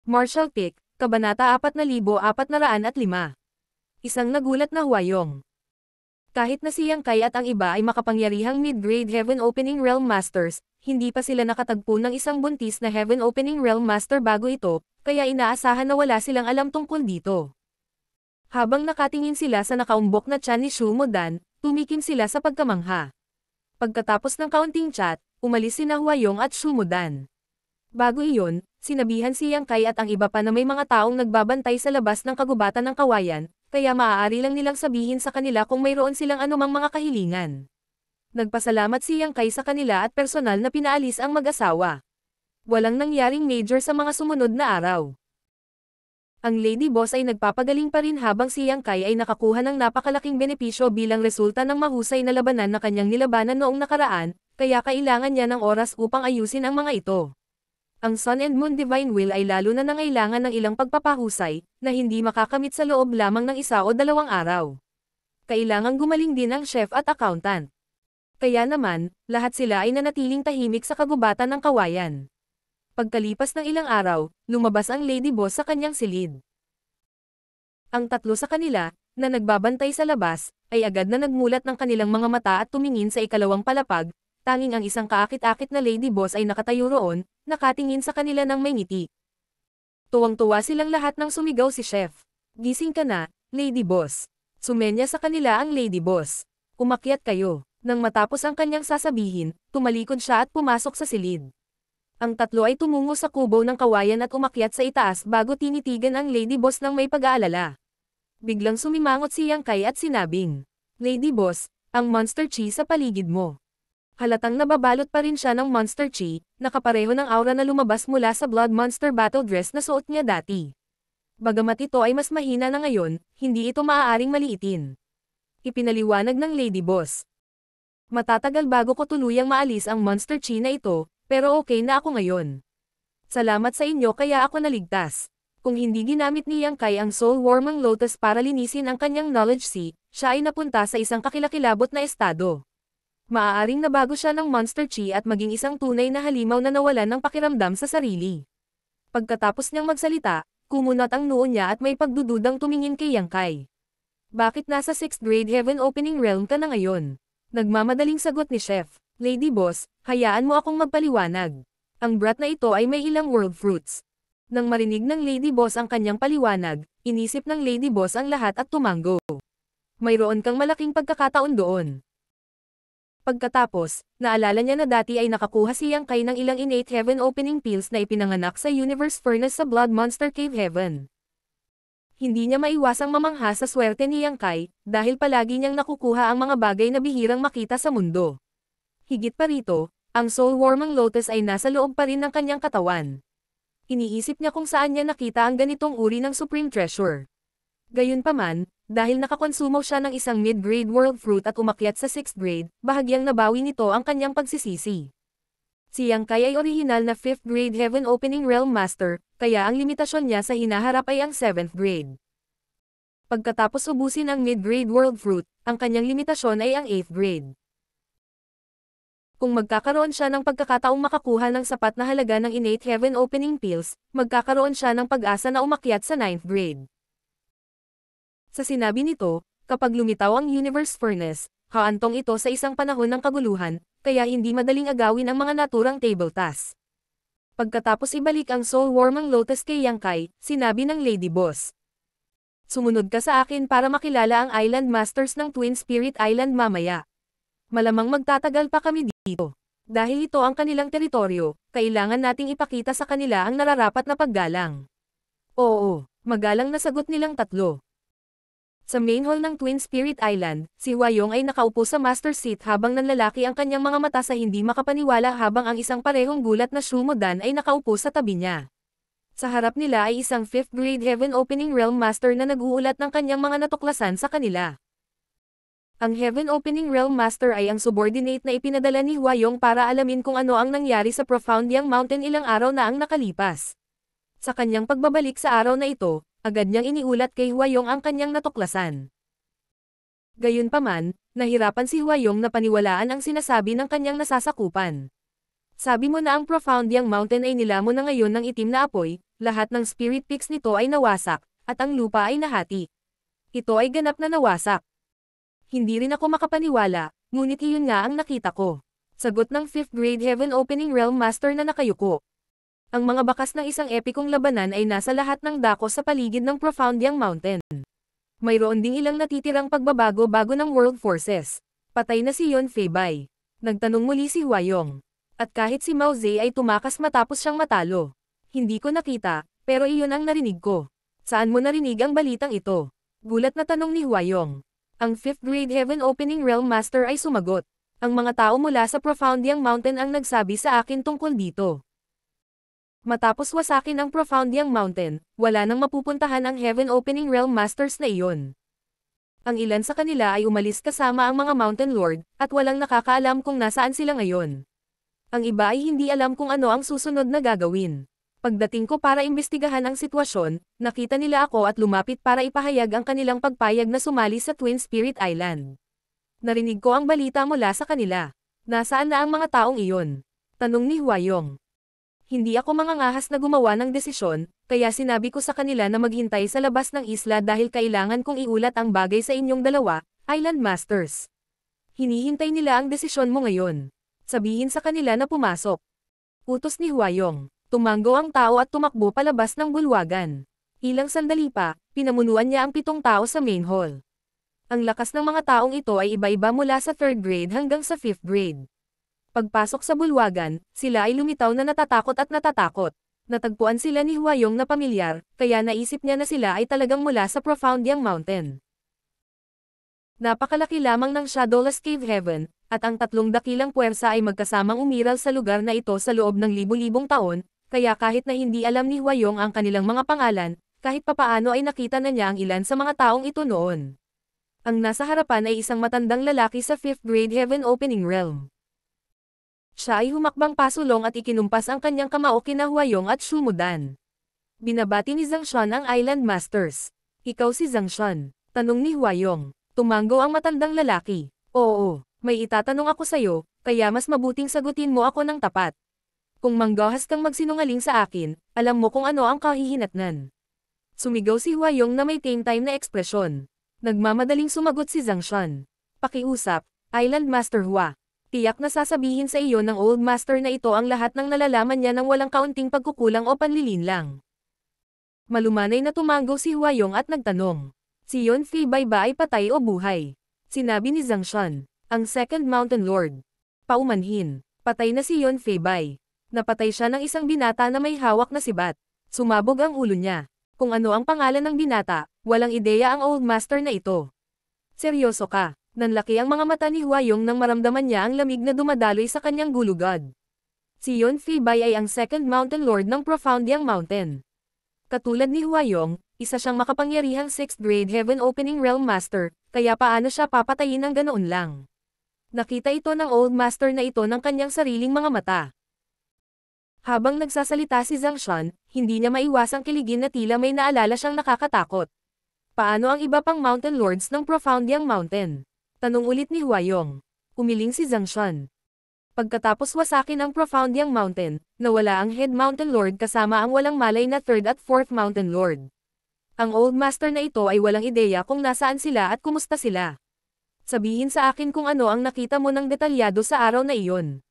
Martial Pick, Kabanata 4405. Isang nagulat na Huayong. Kahit na si Yang Kai at ang iba ay makapangyarihang mid-grade Heaven Opening Realm Masters, hindi pa sila nakatagpo ng isang buntis na Heaven Opening Realm Master bago ito, kaya inaasahan na wala silang alam tungkol dito. Habang nakatingin sila sa nakaumbok na tiyan ni Shu Modan, tumikim sila sa pagkamangha. Pagkatapos ng kaunting chat, umalis sina Huayong at Shu Modan. Bago iyon, sinabihan si Yang Kai at ang iba pa na may mga taong nagbabantay sa labas ng kagubatan ng kawayan, kaya maaari lang nilang sabihin sa kanila kung mayroon silang anumang mga kahilingan. Nagpasalamat si Yang Kai sa kanila at personal na pinaalis ang mag-asawa. Walang nangyaring major sa mga sumunod na araw. Ang Lady Boss ay nagpapagaling pa rin habang si Yang Kai ay nakakuha ng napakalaking benepisyo bilang resulta ng mahusay na labanan na kanyang nilabanan noong nakaraan, kaya kailangan niya ng oras upang ayusin ang mga ito. Ang Sun and Moon Divine Will ay lalo na nangailangan ng ilang pagpapahusay, na hindi makakamit sa loob lamang ng 1 o 2 araw. Kailangang gumaling din ang chef at accountant. Kaya naman, lahat sila ay nanatiling tahimik sa kagubatan ng kawayan. Pagkalipas ng ilang araw, lumabas ang Lady Boss sa kanyang silid. Ang tatlo sa kanila, na nagbabantay sa labas, ay agad na nagmulat ng kanilang mga mata at tumingin sa ikalawang palapag, tanging ang isang kaakit-akit na Lady Boss ay nakatayo roon, nakatingin sa kanila ng may ngiti. Tuwang-tuwa silang lahat nang sumigaw si Chef. Gising ka na, Lady Boss. Sumenya sa kanila ang Lady Boss. Umakyat kayo. Nang matapos ang kanyang sasabihin, tumalikod siya at pumasok sa silid. Ang tatlo ay tumungo sa kubo ng kawayan at umakyat sa itaas bago tinitigan ang Lady Boss ng may pag-aalala. Biglang sumimangot si Yang Kai at sinabing, Lady Boss, ang Monster Chi sa paligid mo. Halatang nababalot pa rin siya ng Monster Chi, nakapareho ng aura na lumabas mula sa Blood Monster battle dress na suot niya dati. Bagamat ito ay mas mahina na ngayon, hindi ito maaaring maliitin. Ipinaliwanag ng Lady Boss. Matatagal bago ko tuluyang maalis ang Monster Chi na ito, pero okay na ako ngayon. Salamat sa inyo kaya ako naligtas. Kung hindi ginamit ni Yang Kai ang Soul Warming Lotus para linisin ang kanyang Knowledge Sea, siya ay napunta sa isang kakilakilabot na estado. Maaaring nabago siya ng Monster Chi at maging isang tunay na halimaw na nawalan ng pakiramdam sa sarili. Pagkatapos niyang magsalita, kumunat ang noo niya at may pagdududang tumingin kay Yang Kai. Bakit nasa 6th grade Heaven Opening Realm ka na ngayon? Nagmamadaling sagot ni Chef. Lady Boss, hayaan mo akong magpaliwanag. Ang brat na ito ay may ilang world fruits. Nang marinig ng Lady Boss ang kanyang paliwanag, inisip ng Lady Boss ang lahat at tumanggo. Mayroon kang malaking pagkakataon doon. Pagkatapos, naalala niya na dati ay nakakuha si Yang Kai ng ilang innate Heaven Opening Pills na ipinanganak sa Universe Furnace sa Blood Monster Cave Heaven. Hindi niya maiwasang mamangha sa swerte ni Yang Kai, dahil palagi niyang nakukuha ang mga bagay na bihirang makita sa mundo. Higit pa rito, ang Soul Warming Lotus ay nasa loob pa rin ng kanyang katawan. Iniisip niya kung saan niya nakita ang ganitong uri ng Supreme Treasure. Gayunpaman, dahil nakakonsumo siya ng isang mid-grade world fruit at umakyat sa 6th grade, bahagyang nabawi nito ang kanyang pagsisisi. Si Yang Kai ay orihinal na 5th grade Heaven Opening Realm Master, kaya ang limitasyon niya sa hinaharap ay ang 7th grade. Pagkatapos ubusin ang mid-grade world fruit, ang kanyang limitasyon ay ang 8th grade. Kung magkakaroon siya ng pagkakataong makakuha ng sapat na halaga ng innate Heaven Opening Pills, magkakaroon siya ng pag-asa na umakyat sa 9th grade. Sa sinabi nito, kapag lumitaw ang Universe Furnace, haantong ito sa isang panahon ng kaguluhan, kaya hindi madaling agawin ang mga naturang table tasks. Pagkatapos ibalik ang Soul Warming Lotus kay Yang Kai, sinabi ng Lady Boss. Sumunod ka sa akin para makilala ang Island Masters ng Twin Spirit Island mamaya. Malamang magtatagal pa kami dito. Dahil ito ang kanilang teritoryo, kailangan nating ipakita sa kanila ang nararapat na paggalang. Oo, magalang na sagot nilang tatlo. Sa main hall ng Twin Spirit Island, si Huayong ay nakaupo sa master seat habang nanlalaki ang kanyang mga mata sa hindi makapaniwala habang ang isang parehong gulat na Shu Modan ay nakaupo sa tabi niya. Sa harap nila ay isang 5th grade Heaven Opening Realm Master na nag-uulat ng kanyang mga natuklasan sa kanila. Ang Heaven Opening Realm Master ay ang subordinate na ipinadala ni Huayong para alamin kung ano ang nangyari sa Profound Yang Mountain ilang araw na ang nakalipas. Sa kanyang pagbabalik sa araw na ito, agad niyang iniulat kay Huayong ang kanyang natuklasan. Gayunpaman, nahirapan si Huayong na paniwalaan ang sinasabi ng kanyang nasasakupan. Sabi mo na ang Profound Yang Mountain ay nilamon na ngayon ng itim na apoy, lahat ng spirit peaks nito ay nawasak, at ang lupa ay nahati. Ito ay ganap na nawasak. Hindi rin ako makapaniwala, ngunit iyon nga ang nakita ko. Sagot ng 5th grade Heaven Opening Realm Master na nakayuko. Ang mga bakas ng isang epikong labanan ay nasa lahat ng dako sa paligid ng Profound Yang Mountain. Mayroon ding ilang natitirang pagbabago-bago ng world forces. Patay na si Yon Feibay. Nagtanong muli si Huayong. At kahit si Mao Ze ay tumakas matapos siyang matalo. Hindi ko nakita, pero iyon ang narinig ko. Saan mo narinig ang balitang ito? Gulat na tanong ni Huayong. Ang 5th grade Heaven Opening Realm Master ay sumagot. Ang mga tao mula sa Profound Yang Mountain ang nagsabi sa akin tungkol dito. Matapos wasakin ang Profound Yang Mountain, wala nang mapupuntahan ang Heaven Opening Realm Masters na iyon. Ang ilan sa kanila ay umalis kasama ang mga Mountain Lord, at walang nakakaalam kung nasaan sila ngayon. Ang iba ay hindi alam kung ano ang susunod na gagawin. Pagdating ko para imbestigahan ang sitwasyon, nakita nila ako at lumapit para ipahayag ang kanilang pagpayag na sumali sa Twin Spirit Island. Narinig ko ang balita mula sa kanila. Nasaan na ang mga taong iyon? Tanong ni Huayong. Hindi ako mangangahas na gumawa ng desisyon, kaya sinabi ko sa kanila na maghintay sa labas ng isla dahil kailangan kong iulat ang bagay sa inyong dalawa, Island Masters. Hinihintay nila ang desisyon mo ngayon. Sabihin sa kanila na pumasok. Utos ni Huayong. Tumanggo ang tao at tumakbo palabas ng bulwagan. Ilang sandali pa, pinamunuan niya ang 7 tao sa main hall. Ang lakas ng mga taong ito ay iba-iba mula sa 3rd grade hanggang sa 5th grade. Pagpasok sa bulwagan, sila ay lumitaw na natatakot at natatakot. Natagpuan sila ni Huayong na pamilyar, kaya naisip niya na sila ay talagang mula sa Profound Yang Mountain. Napakalaki lamang ng Shadowless Cave Heaven, at ang 3 dakilang puwersa ay magkasamang umiral sa lugar na ito sa loob ng libu-libong taon, kaya kahit na hindi alam ni Huayong ang kanilang mga pangalan, kahit papaano ay nakita na niya ang ilan sa mga taong ito noon. Ang nasa harapan ay isang matandang lalaki sa 5th grade Heaven Opening Realm. Siya ay humakbang pasulong at ikinumpas ang kanyang kamao kina Huayong at Shumudan. Binabati ni Zangshan ang Island Masters. Ikaw si Zangshan? Tanong ni Huayong. Tumanggo ang matandang lalaki. Oo. May itatanong ako sa'yo, kaya mas mabuting sagutin mo ako ng tapat. Kung manggahas kang magsinungaling sa akin, alam mo kung ano ang kahihinatnan. Sumigaw si Huayong na may game time na ekspresyon. Nagmamadaling sumagot si Zangshan. Pakiusap, Island Master Hua. Tiyak na sasabihin sa iyo ng Old Master na ito ang lahat ng nalalaman niya ng walang kaunting pagkukulang o panlilinlang. Malumanay na tumanggo si Huayong at nagtanong. Si Yon Feibay ba ay patay o buhay? Sinabi ni Zangshan. Ang 2nd Mountain Lord. Paumanhin. Patay na si Yon Feibay. Napatay siya ng isang binata na may hawak na sibat. Sumabog ang ulo niya. Kung ano ang pangalan ng binata, walang ideya ang Old Master na ito. Seryoso ka? Nanlaki ang mga mata ni Huayong nang maramdaman niya ang lamig na dumadaloy sa kanyang gulugod. Si Yon Feibay ay ang 2nd Mountain Lord ng Profound Yang Mountain. Katulad ni Huayong, isa siyang makapangyarihang 6th grade Heaven Opening Realm Master, kaya paano siya papatayin ng ganoon lang? Nakita ito ng Old Master na ito ng kanyang sariling mga mata. Habang nagsasalita si Zangshan, hindi niya maiwasang kiligin na tila may naalala siyang nakakatakot. Paano ang iba pang Mountain Lords ng Profound Yang Mountain? Tanong ulit ni Huayong. Umiling si Zangshan. Pagkatapos wasakin ang Profound Yang Mountain, nawala ang Head Mountain Lord kasama ang walang malay na 3rd at 4th Mountain Lord. Ang Old Master na ito ay walang ideya kung nasaan sila at kumusta sila. Sabihin sa akin kung ano ang nakita mo ng detalyado sa araw na iyon.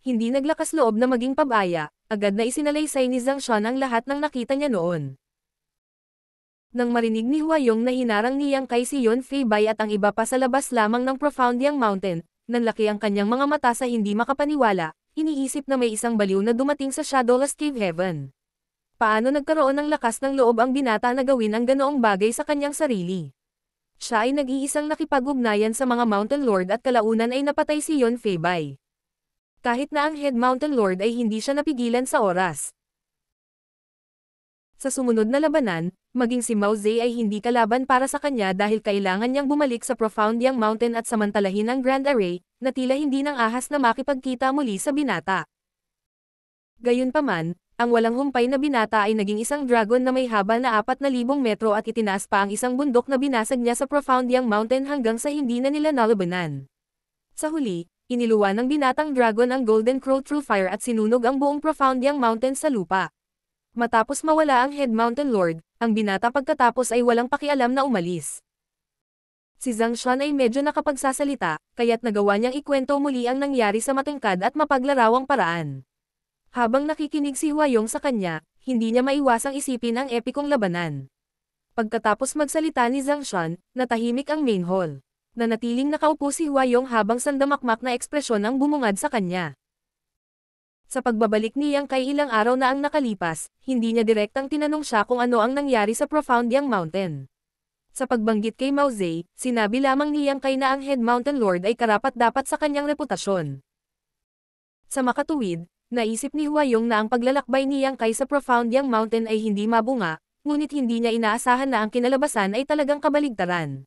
Hindi naglakas loob na maging pabaya, agad na isinalaysay ni Zangshan ang lahat ng nakita niya noon. Nang marinig ni Huayong na hinarang niyang kay si Yon Feibay at ang iba pa sa labas lamang ng Profound Yang Mountain, nanlaki ang kanyang mga mata sa hindi makapaniwala, iniisip na may isang baliw na dumating sa Shadowless Cave Heaven. Paano nagkaroon ng lakas ng loob ang binata na gawin ang ganoong bagay sa kanyang sarili? Siya ay nag-iisang nakipag-ugnayan sa mga Mountain Lord at kalaunan ay napatay si Yon Feibay. Kahit na ang Head Mountain Lord ay hindi siya napigilan sa oras. Sa sumunod na labanan, maging si Mao Ze ay hindi kalaban para sa kanya dahil kailangan niyang bumalik sa Profound Yang Mountain at samantalahin ang Grand Array, na tila hindi nang ahas na makipagkita muli sa binata. Gayunpaman, ang walang humpay na binata ay naging isang dragon na may haba na 4,000 metro at itinaas pa ang isang bundok na binasag niya sa Profound Yang Mountain hanggang sa hindi na nila nalabanan. Sa huli, iniluwa ng binatang dragon ang Golden Crow through fire at sinunog ang buong Profound Yang Mountain sa lupa. Matapos mawala ang Head Mountain Lord, ang binata pagkatapos ay walang pakialam na umalis. Si Zhang Xuan ay medyo nakapagsasalita, kaya't nagawa niyang ikwento muli ang nangyari sa matangkad at mapaglarawang paraan. Habang nakikinig si Huayong sa kanya, hindi niya maiwasang isipin ang epikong labanan. Pagkatapos magsalita ni Zhang Xuan, natahimik ang main hall. Nanatiling nakaupo si Huayong habang sandamakmak na ekspresyon ang bumungad sa kanya. Sa pagbabalik ni Yang Kai ilang araw na ang nakalipas, hindi niya direktang tinanong siya kung ano ang nangyari sa Profound Yang Mountain. Sa pagbanggit kay Mao Zedong, sinabi lamang ni Yang Kai na ang Head Mountain Lord ay karapat-dapat sa kanyang reputasyon. Sa makatuwid, naisip ni Huayong na ang paglalakbay ni Yang Kai sa Profound Yang Mountain ay hindi mabunga, ngunit hindi niya inaasahan na ang kinalabasan ay talagang kabaligtaran.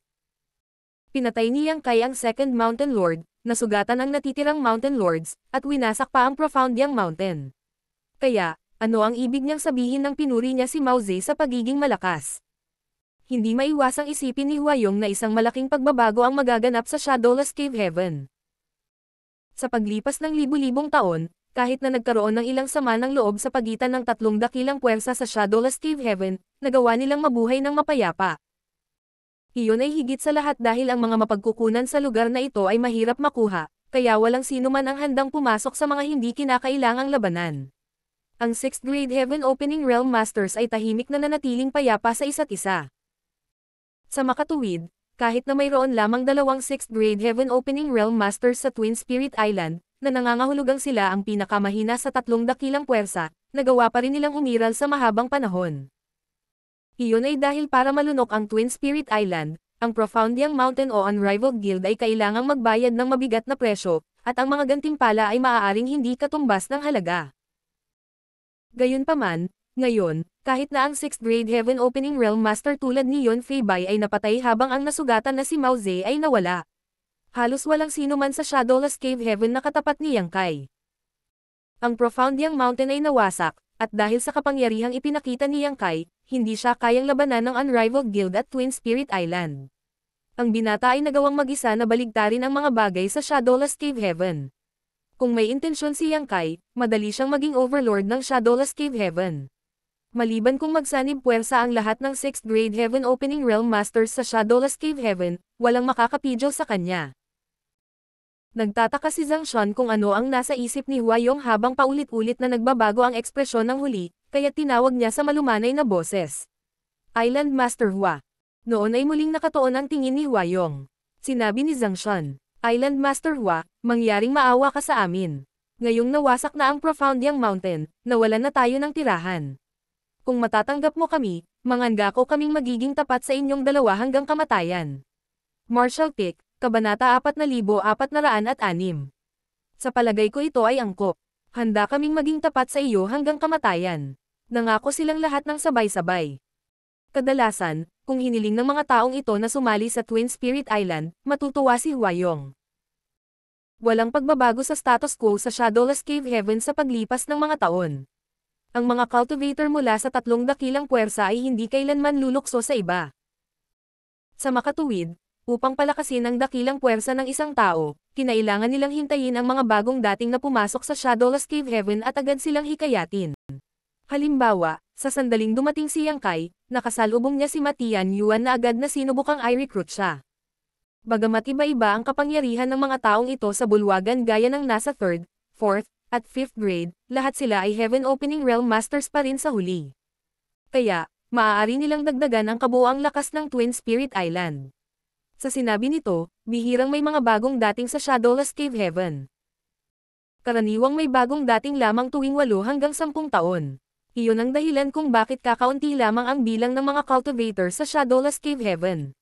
Pinatay ni Yang Kai ang Second Mountain Lord, nasugatan ang natitirang Mountain Lords, at winasak pa ang Profound Yang Mountain. Kaya, ano ang ibig niyang sabihin ng pinuri niya si Mao Zedong sa pagiging malakas? Hindi maiwasang isipin ni Huayong na isang malaking pagbabago ang magaganap sa Shadowless Cave Heaven. Sa paglipas ng libu-libong taon, kahit na nagkaroon ng ilang sama ng loob sa pagitan ng tatlong dakilang puwersa sa Shadowless Cave Heaven, nagawa nilang mabuhay ng mapayapa. Iyon ay higit sa lahat dahil ang mga mapagkukunan sa lugar na ito ay mahirap makuha, kaya walang sino man ang handang pumasok sa mga hindi kinakailangang labanan. Ang 6th Grade Heaven Opening Realm Masters ay tahimik na nanatiling payapa sa isa't isa. Sa makatuwid, kahit na mayroon lamang dalawang 6th Grade Heaven Opening Realm Masters sa Twin Spirit Island, na nangangahulugang sila ang pinakamahina sa tatlong dakilang puwersa, nagawa pa rin nilang umiral sa mahabang panahon. Iyon ay dahil para malunok ang Twin Spirit Island, ang Profound Yang Mountain o Unrivaled Guild ay kailangang magbayad ng mabigat na presyo, at ang mga gantimpala ay maaaring hindi katumbas ng halaga. Gayunpaman, ngayon, kahit na ang 6th Grade Heaven Opening Realm Master tulad ni Yon Fei Bai ay napatay habang ang nasugatan na si Mao Zedong ay nawala. Halos walang sino man sa Shadowless Cave Heaven na katapat ni Yang Kai. Ang Profound Yang Mountain ay nawasak, at dahil sa kapangyarihang ipinakita ni Yang Kai, hindi siya kayang labanan ng Unrivaled Guild at Twin Spirit Island. Ang binata ay nagawang mag-isa na baligtarin ang mga bagay sa Shadowless Cave Heaven. Kung may intensyon si Yang Kai, madali siyang maging overlord ng Shadowless Cave Heaven. Maliban kung magsanib puwersa ang lahat ng 6th Grade Heaven Opening Realm Masters sa Shadowless Cave Heaven, walang makakapidyo sa kanya. Nagtataka si Zhang Xuan kung ano ang nasa isip ni Huayong habang paulit-ulit na nagbabago ang ekspresyon ng huli, kaya tinawag niya sa malumanay na boses. Island Master Hua. Noon ay muling nakatuon ang tingin ni Huayong. Sinabi ni Zhang Xuan, Island Master Hua, mangyaring maawa ka sa amin. Ngayong nawasak na ang Profound Yang Mountain, nawalan na tayo ng tirahan. Kung matatanggap mo kami, manganggako kaming magiging tapat sa inyong dalawa hanggang kamatayan. Martial Pick, Kabanata 4406. Sa palagay ko ito ay angkop. Handa kaming maging tapat sa iyo hanggang kamatayan. Nangako silang lahat ng sabay-sabay. Kadalasan, kung hiniling ng mga taong ito na sumali sa Twin Spirit Island, matutuwa si Huayong. Walang pagbabago sa status quo sa Shadowless Cave Heaven sa paglipas ng mga taon. Ang mga cultivator mula sa tatlong dakilang puwersa ay hindi kailanman lulukso sa iba. Sa makatuwid, upang palakasin ang dakilang puwersa ng isang tao, kinailangan nilang hintayin ang mga bagong dating na pumasok sa Shadowless Cave Heaven at agad silang hikayatin. Halimbawa, sa sandaling dumating si Yang Kai, nakasalubong niya si Matian Yuan na agad na sinubukang i-recruit siya. Bagamat iba-iba ang kapangyarihan ng mga taong ito sa bulwagan gaya ng nasa 3rd, 4th, at 5th grade, lahat sila ay Heaven Opening Realm Masters pa rin sa huli. Kaya, maaari nilang dagdagan ang kabuuang lakas ng Twin Spirit Island. Sa sinabi nito, bihirang may mga bagong dating sa Shadowless Cave Heaven. Karaniwang may bagong dating lamang tuwing 8 hanggang 10 taon. Iyon ang dahilan kung bakit kakaunti lamang ang bilang ng mga cultivators sa Shadowless Cave Heaven.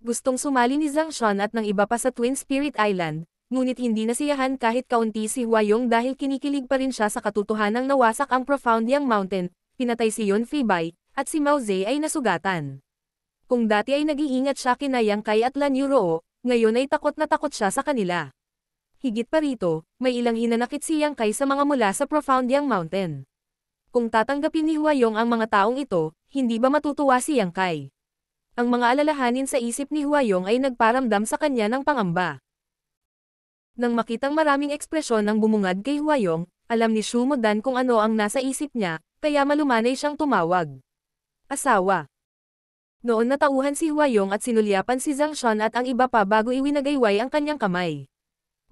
Gustong sumali ni Zhang Xuan at ng iba pa sa Twin Spirit Island, ngunit hindi nasiyahan kahit kaunti si Huayong dahil kinikilig pa rin siya sa katotohanang nawasak ang Profound Yang Mountain, pinatay si Yon Fei Bai, at si Mao Zedong ay nasugatan. Kung dati ay nag-iingat siya kina Yang Kai at Lan Yuroo, ngayon ay takot na takot siya sa kanila. Higit pa rito, may ilang hinanakit si Yang Kai sa mga mula sa Profound Yang Mountain. Kung tatanggapin ni Huayong ang mga taong ito, hindi ba matutuwa si Yang Kai? Ang mga alalahanin sa isip ni Huayong ay nagparamdam sa kanya ng pangamba. Nang makitang maraming ekspresyon ang bumungad kay Huayong, alam ni Shu Modan kung ano ang nasa isip niya, kaya malumanay siyang tumawag. Asawa. Noon natauhan si Huayong at sinulyapan si Zhang Shan at ang iba pa bago iwinagayway ang kanyang kamay.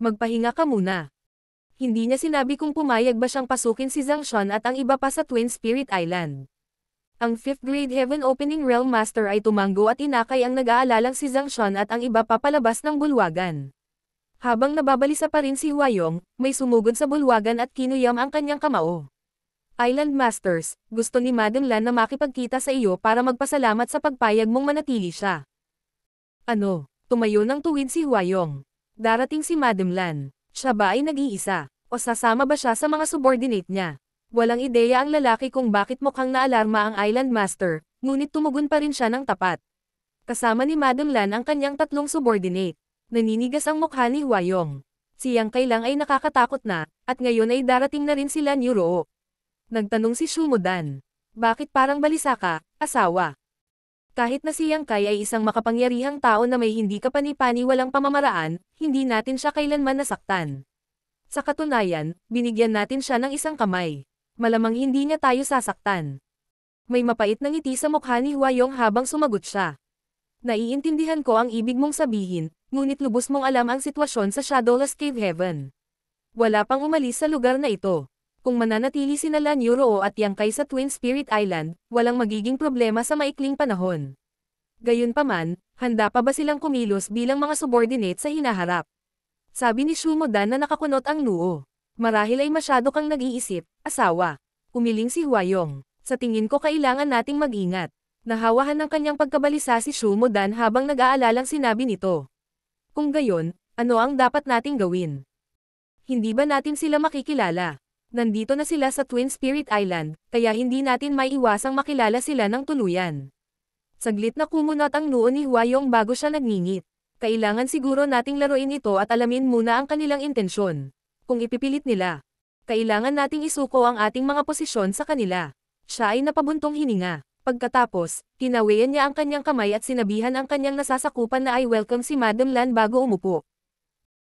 Magpahinga ka muna. Hindi niya sinabi kung pumayag ba siyang pasukin si Zhang Shan at ang iba pa sa Twin Spirit Island. Ang 5th Grade Heaven Opening Realm Master ay tumanggo at inakay ang nag-aalalang si Zhang Shan at ang iba pa palabas ng bulwagan. Habang nababalisa pa rin si Huayong, may sumugod sa bulwagan at kinuyam ang kanyang kamao. Island Masters, gusto ni Madam Lan na makipagkita sa iyo para magpasalamat sa pagpayag mong manatili siya. Ano? Tumayo ng tuwid si Huayong. Darating si Madam Lan. Siya ba ay nag-iisa? O sasama ba siya sa mga subordinate niya? Walang ideya ang lalaki kung bakit mukhang naalarma ang Island Master, ngunit tumugon pa rin siya ng tapat. Kasama ni Madam Lan ang kanyang tatlong subordinate. Naninigas ang mukha ni Huayong. Si Yang Kai lang ay nakakatakot na, at ngayon ay darating na rin sila ni Ruo. Nagtanong si Shu Modan. Bakit parang balisa ka, asawa? Kahit na si Yang Kai ay isang makapangyarihang tao na may hindi kapani-paniwalang pamamaraan, hindi natin siya kailanman nasaktan. Sa katunayan, binigyan natin siya ng isang kamay. Malamang hindi niya tayo sasaktan. May mapait na ngiti sa mukha ni Huayong habang sumagot siya. Naiintindihan ko ang ibig mong sabihin, ngunit lubos mong alam ang sitwasyon sa Shadowless Cave Heaven. Wala pang umalis sa lugar na ito. Kung mananatili sina Lan Yuruo at Yang Kai sa Twin Spirit Island, walang magiging problema sa maikling panahon. Gayunpaman, handa pa ba silang kumilos bilang mga subordinate sa hinaharap? Sabi ni Shu Modan na nakakunot ang noo. Marahil ay masyado kang nag-iisip, asawa. Umiling si Huayong. Sa tingin ko kailangan nating mag-ingat. Nahawahan ng kanyang pagkabalisa si Shu Modan habang nag-aalalang sinabi nito. Kung gayon, ano ang dapat nating gawin? Hindi ba natin sila makikilala? Nandito na sila sa Twin Spirit Island, kaya hindi natin maiiwasang makilala sila ng tuluyan. Saglit na kumunot ang noo ni Huayong bago siya nagngingit. Kailangan siguro nating laruin ito at alamin muna ang kanilang intensyon. Kung ipipilit nila, kailangan nating isuko ang ating mga posisyon sa kanila. Siya ay napabuntong hininga. Pagkatapos, kinawian niya ang kanyang kamay at sinabihan ang kanyang nasasakupan na I welcome si Madam Lan bago umupo.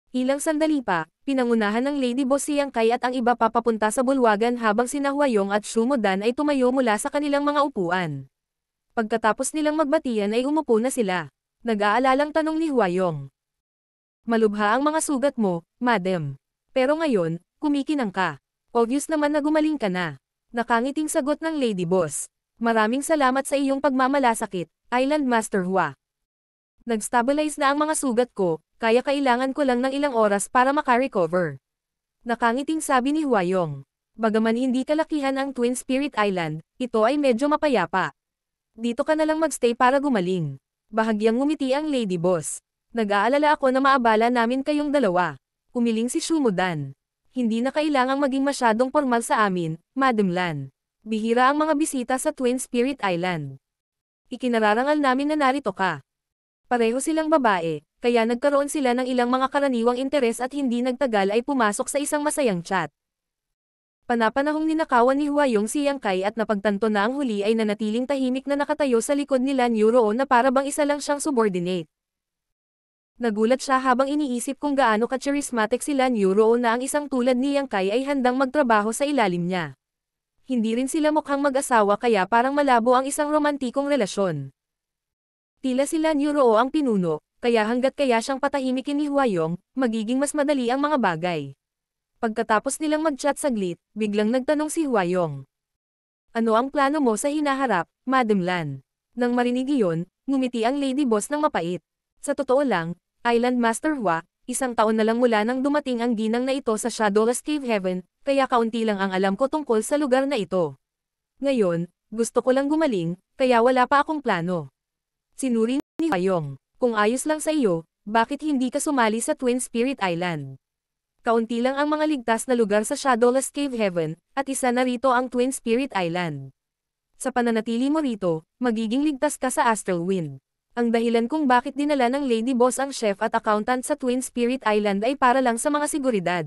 Ilang sandali pa, pinangunahan ng Lady Boss si Yang Kai at ang iba pa papunta sa bulwagan habang sina Huayong at Shu Modan ay tumayo mula sa kanilang mga upuan. Pagkatapos nilang magbatian ay umupo na sila. Nag-aalalang tanong ni Huayong. Malubha ang mga sugat mo, Madam. Pero ngayon, kumikinang ka. Obvious naman na gumaling ka na. Nakangiting sagot ng Lady Boss. Maraming salamat sa iyong pagmamalasakit, Island Master Hua. Nag-stabilize na ang mga sugat ko, kaya kailangan ko lang ng ilang oras para makarecover. Nakangiting sabi ni Huayong. Bagaman hindi kalakihan ang Twin Spirit Island, ito ay medyo mapayapa. Dito ka na lang magstay para gumaling. Bahagyang ngumiti ang Lady Boss. Nag-aalala ako na maabala namin kayong dalawa. Umiling si Shu Modan. Hindi na kailangang maging masyadong formal sa amin, Madam Lan. Bihira ang mga bisita sa Twin Spirit Island. Ikinararangal namin na narito ka. Pareho silang babae, kaya nagkaroon sila ng ilang mga karaniwang interes at hindi nagtagal ay pumasok sa isang masayang chat. Panapanahong ninakawan ni Huayong si Yang Kai at napagtanto na ang huli ay nanatiling tahimik na nakatayo sa likod ni Lan Yuruo na para bang isa lang siyang subordinate. Nagulat siya habang iniisip kung gaano ka-charismatic si Lan Yuruo na ang isang tulad ni Yang Kai ay handang magtrabaho sa ilalim niya. Hindi rin sila mukhang mag-asawa kaya parang malabo ang isang romantikong relasyon. Tila si Lan Yuruo ang pinuno, kaya hanggat kaya siyang patahimikin ni Huayong, magiging mas madali ang mga bagay. Pagkatapos nilang mag-chat saglit, biglang nagtanong si Huayong. Ano ang plano mo sa hinaharap, Madam Lan? Nang marinig iyon, ngumiti ang Lady Boss ng mapait. Sa totoo lang, Island Master Hua, isang taon na lang mula nang dumating ang ginang na ito sa Shadowless Cave Heaven, kaya kaunti lang ang alam ko tungkol sa lugar na ito. Ngayon, gusto ko lang gumaling, kaya wala pa akong plano. Sinuri ni Huayong, kung ayos lang sa iyo, bakit hindi ka sumali sa Twin Spirit Island? Kaunti lang ang mga ligtas na lugar sa Shadowless Cave Heaven, at isa na rito ang Twin Spirit Island. Sa pananatili mo rito, magiging ligtas ka sa Astral Wind. Ang dahilan kung bakit dinala ng Lady Boss ang chef at accountant sa Twin Spirit Island ay para lang sa mga seguridad.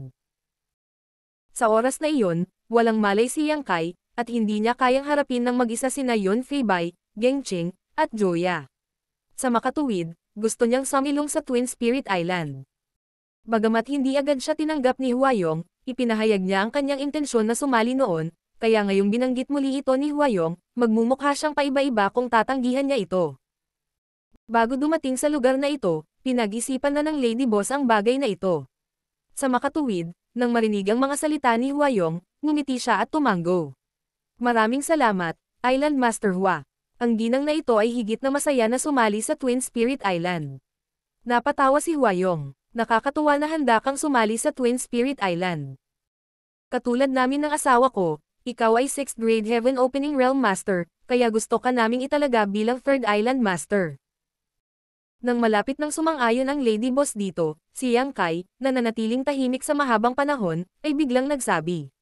Sa oras na iyon, walang malay si Yang Kai, at hindi niya kayang harapin ng mag-isa sina Yun Feibai, Geng Qing, at Joya. Sa makatuwid, gusto niyang sumilong sa Twin Spirit Island. Bagamat hindi agad siya tinanggap ni Huayong, ipinahayag niya ang kanyang intensyon na sumali noon, kaya ngayong binanggit muli ito ni Huayong, magmumukha siyang paiba-iba kung tatanggihan niya ito. Bago dumating sa lugar na ito, pinag-isipan na ng Lady Boss ang bagay na ito. Sa makatuwid, nang marinig ang mga salita ni Huayong, ngumiti siya at tumango. Maraming salamat, Island Master Hua. Ang ginang na ito ay higit na masaya na sumali sa Twin Spirit Island. Napatawa si Huayong. Nakakatuwa na handa kang sumali sa Twin Spirit Island. Katulad namin ng asawa ko, ikaw ay 6th grade Heaven Opening Realm Master, kaya gusto ka naming italaga bilang 3rd Island Master. Nang malapit nang sumang-ayon ang Lady Boss dito, si Yang Kai, na nanatiling tahimik sa mahabang panahon, ay biglang nagsabi.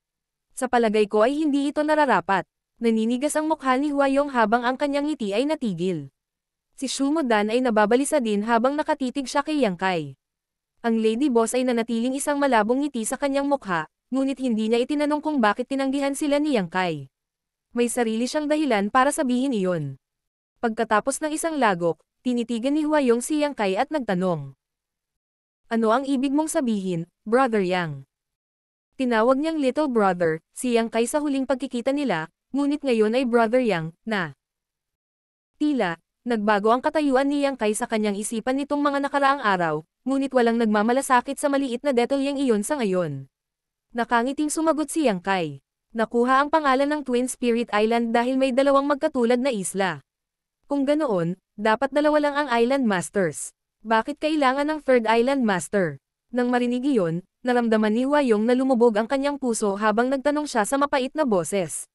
Sa palagay ko ay hindi ito nararapat. Naninigas ang mukha ni Huayong habang ang kanyang ngiti ay natigil. Si Shu Modan ay nababalisa din habang nakatitig siya kay Yang Kai. Ang Lady Boss ay nanatiling isang malabong ngiti sa kanyang mukha, ngunit hindi niya itinanong kung bakit tinanggihan sila ni Yang Kai. May sarili siyang dahilan para sabihin iyon. Pagkatapos ng isang lagok, tinitigan ni Huayong si Yang Kai at nagtanong. Ano ang ibig mong sabihin, Brother Yang? Tinawag niyang little brother, si Yang Kai sa huling pagkikita nila, ngunit ngayon ay Brother Yang, na. Tila, nagbago ang katayuan ni Yang Kai sa kanyang isipan nitong mga nakaraang araw, ngunit walang nagmamalasakit sa maliit na detalyeng iyon sa ngayon. Nakangiting sumagot si Yang Kai. Nakuha ang pangalan ng Twin Spirit Island dahil may dalawang magkatulad na isla. Kung ganoon, dapat dalawa lang ang Island Masters. Bakit kailangan ng 3rd Island Master? Nang marinig iyon, naramdaman ni Huayong na lumubog ang kanyang puso habang nagtanong siya sa mapait na boses.